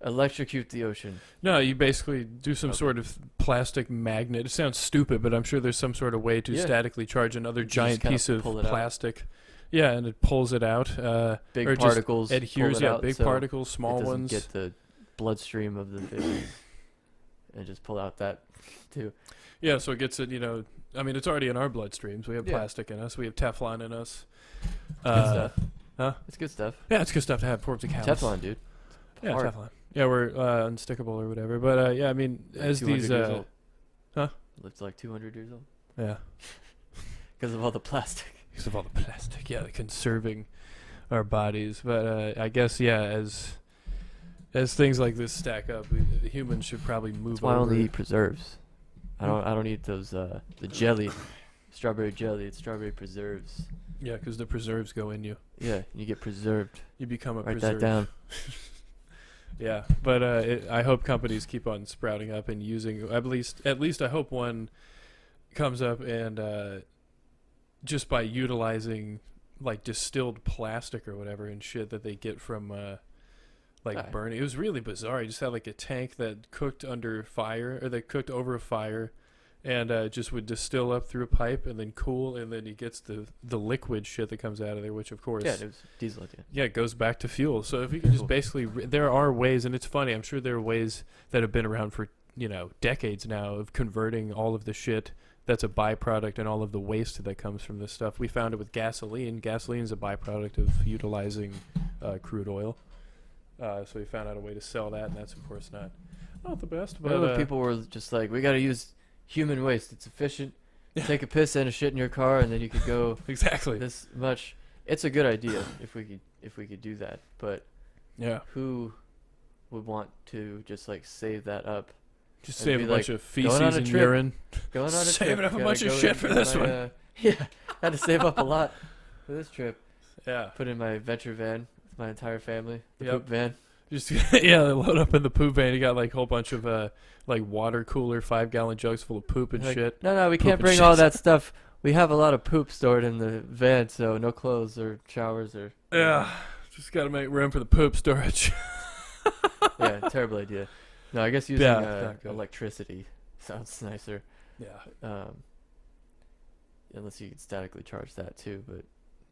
Electrocute the ocean. No, you basically do some sort of plastic magnet. It sounds stupid, but I'm sure there's some sort of way to statically charge another giant piece of plastic. Yeah, and it pulls it out. Big or particles. Just adheres, big particles, small ones. Get the bloodstream of the fish. And just pull out that too. Yeah, so it gets it, I mean, it's already in our bloodstreams. We have plastic in us. We have Teflon in us. Good stuff. Huh? It's good stuff. Yeah, it's good stuff to have forms of callus. Teflon, dude. Yeah, Teflon. Yeah, we're unstickable or whatever. But yeah, I mean, as these lived to like 200 years old. Yeah. Because of all the plastic. Because of all the plastic. Yeah, conserving our bodies. But I guess as things like this stack up, humans should probably move. That's why I only eat preserves. I don't eat those the jelly, strawberry jelly. It's strawberry preserves. Yeah, because the preserves go in you. Yeah, you get preserved. You become a Write preserve. that down. Yeah, but I hope companies keep on sprouting up and using. At least I hope one comes up and just by utilizing like distilled plastic or whatever and shit that they get from burning. It was really bizarre. You just had like a tank that cooked under fire, or that cooked over a fire, and just would distill up through a pipe and then cool, and then he gets the liquid shit that comes out of there, which of course, Yeah, it was diesel. yeah, it goes back to fuel. So if you can just basically, there are ways, and it's funny. I'm sure there are ways that have been around for decades now of converting all of the shit that's a byproduct and all of the waste that comes from this stuff. We found it with gasoline. Gasoline is a byproduct of utilizing crude oil. So we found out a way to sell that, and that's of course not the best. But people were just like, we got to use human waste. It's efficient. Take a piss and a shit in your car, and then you could go exactly this much. It's a good idea if we could do that, but yeah, who would want to just like save that up? Just save a bunch of feces and urine. Going on a saving trip. up a bunch of shit for this one. Yeah, had to save up a lot for this trip. Yeah, put in my venture van with my entire family. The poop van. Just load up in the poop van. You got like a whole bunch of like water cooler 5-gallon jugs full of poop and shit. No, we can't bring all that stuff. We have a lot of poop stored in the van, so no clothes or showers or. Yeah, just got to make room for the poop storage. Yeah, terrible idea. No, I guess using electricity sounds nicer. Yeah. Unless you could statically charge that too, but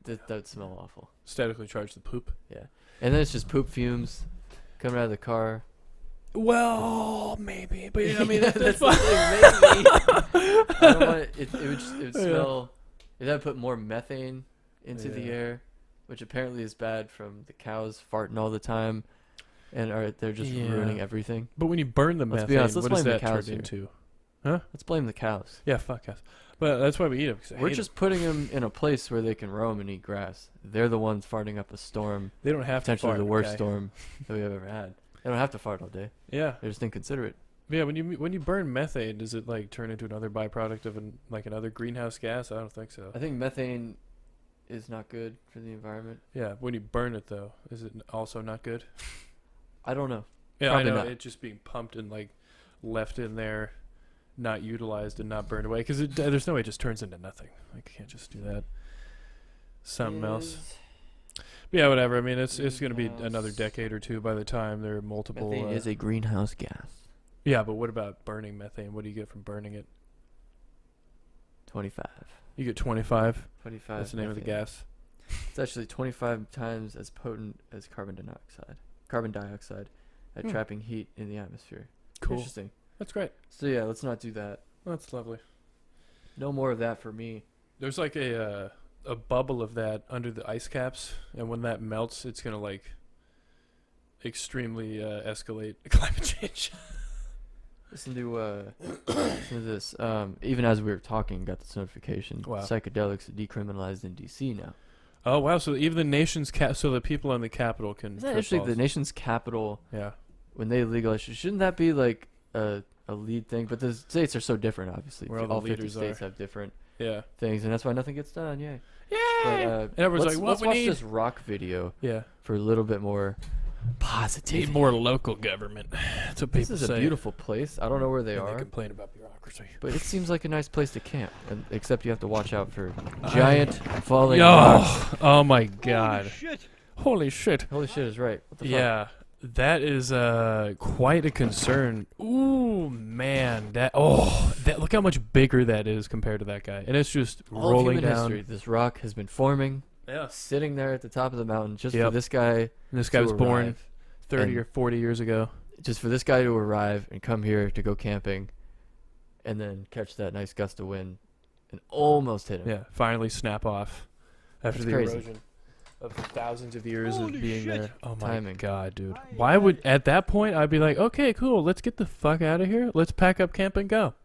that would smell awful. Statically charge the poop? Yeah. And then it's just poop fumes coming out of the car. Well, maybe, but I mean that's fine. Maybe. I don't want it would smell. It would put more methane into the air, which apparently is bad from the cows farting all the time, and they're just ruining everything. But when you burn the methane, be honest, what does that turn into? Huh? Let's blame the cows. Yeah, fuck cows. But that's why we eat them. We're just putting them in a place where they can roam and eat grass. They're the ones farting up a storm. They don't have to potentially fart, the worst storm that we've ever had. They don't have to fart all day. Yeah, they're just inconsiderate. Yeah, when you burn methane, does it like turn into another byproduct of another greenhouse gas? I don't think so. I think methane is not good for the environment. Yeah, when you burn it though, is it also not good? I don't know. Yeah, probably I know not. it just being pumped and like left in there, not utilized and not burned away, because there's no way it just turns into nothing. Like you can't just do that. Something else. Yeah, whatever. I mean, it's going to be another decade or two by the time there are multiple. Methane is a greenhouse gas. Yeah, but what about burning methane? What do you get from burning it? 25. You get 25. 25. That's the name of the gas. It's actually 25 times as potent as carbon dioxide at trapping heat in the atmosphere. Cool. Interesting. That's great. So yeah, let's not do that. That's lovely. No more of that for me. There's like a bubble of that under the ice caps, and when that melts, it's gonna like extremely escalate climate change. Listen to this. Even as we were talking, got this notification. Wow. Psychedelics are decriminalized in D.C. now. Oh wow! So even the nation's so the people on the Capitol can. Isn't that interesting? The nation's capital. Yeah. When they legalize, shouldn't that be like a lead thing? But the states are so different, obviously. Where all 50 states have different things, and that's why nothing gets done. Yay! But, and everyone's like, let's watch this rock video. Yeah. For a little bit more positivity. Need more local government. That's what people say. This is a beautiful place. I don't know where they are. They complain about bureaucracy. But it seems like a nice place to camp, except you have to watch out for giant falling rocks. Oh my God! Holy shit! Holy shit is right. What the fuck? Yeah, that is quite a concern. Ooh man, look how much bigger that is compared to that guy, and it's just all rolling of human down. History, this rock has been forming. Yeah. Sitting there at the top of the mountain just for this guy. And this guy was born 30 and or 40 years ago. Just for this guy to arrive and come here to go camping, and then catch that nice gust of wind, and almost hit him. Yeah, finally snap off after the crazy. erosion of the thousands of years of being there. Oh my Timing. God, dude! Why would at that point I'd be like, okay, cool, let's get the fuck out of here. Let's pack up camp and go.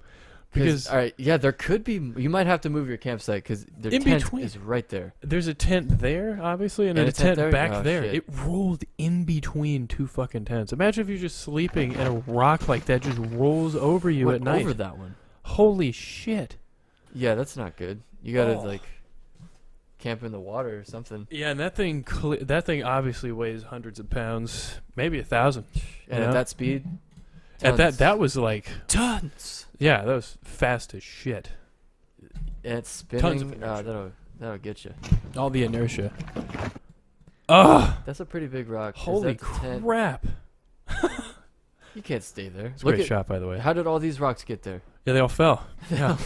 Because all right, yeah, there could be. You might have to move your campsite because their tent is right there. There's a tent there, obviously, and then a tent back there. Shit. It rolled in between two fucking tents. Imagine if you're just sleeping and a rock like that just rolls over you at night. Over that one. Holy shit! Yeah, that's not good. You gotta camp in the water or something. Yeah, and that thing obviously weighs hundreds of pounds, maybe 1,000. And at that speed, tons. That was like tons. Yeah, that was fast as shit. And it's spinning. Tons of inertia. That'll get you. All the inertia. Ugh. That's a pretty big rock. Holy crap. You can't stay there. It's a great shot, by the way. How did all these rocks get there? Yeah, they all fell. Yeah.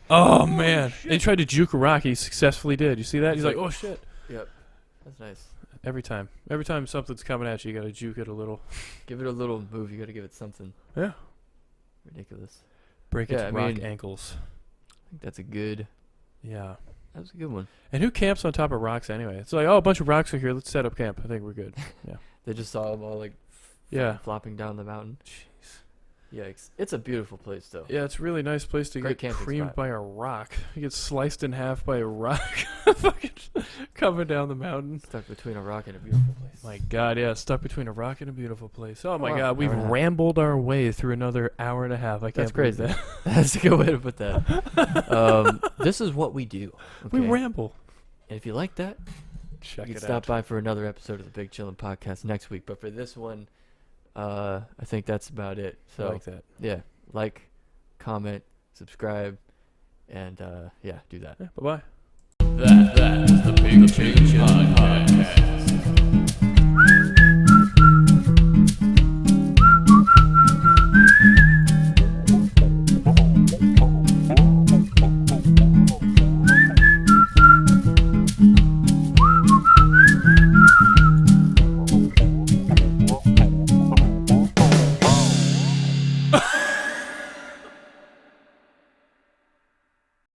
Oh, man. They tried to juke a rock. He successfully did. You see that? He's like, oh, shit. Yep. That's nice. Every time something's coming at you, you got to juke it a little. Give it a little move. You got to give it something. Yeah. Ridiculous. Break its rock ankles. I think that's a good. Yeah. That was a good one. And who camps on top of rocks anyway? It's like, oh, a bunch of rocks are here. Let's set up camp. I think we're good. Yeah. They just saw them all flopping down the mountain. Jeez. Yikes. It's a beautiful place, though. Yeah, it's a really nice place to get creamed by a rock. You get sliced in half by a rock. Fucking coming down the mountain. Stuck between a rock and a beautiful place. My God, yeah. Stuck between a rock and a beautiful place. Oh, my God. We've rambled our way through another hour and a half. I can't believe that. That's a good way to put that. This is what we do. Okay? We ramble. And if you like that, you can stop by for another episode of the Big Chillin Podcast next week. But for this one, I think that's about it. So I like that. Yeah. Like, comment, subscribe, and do that. Yeah, bye-bye. That is the Big Chillin Podcast.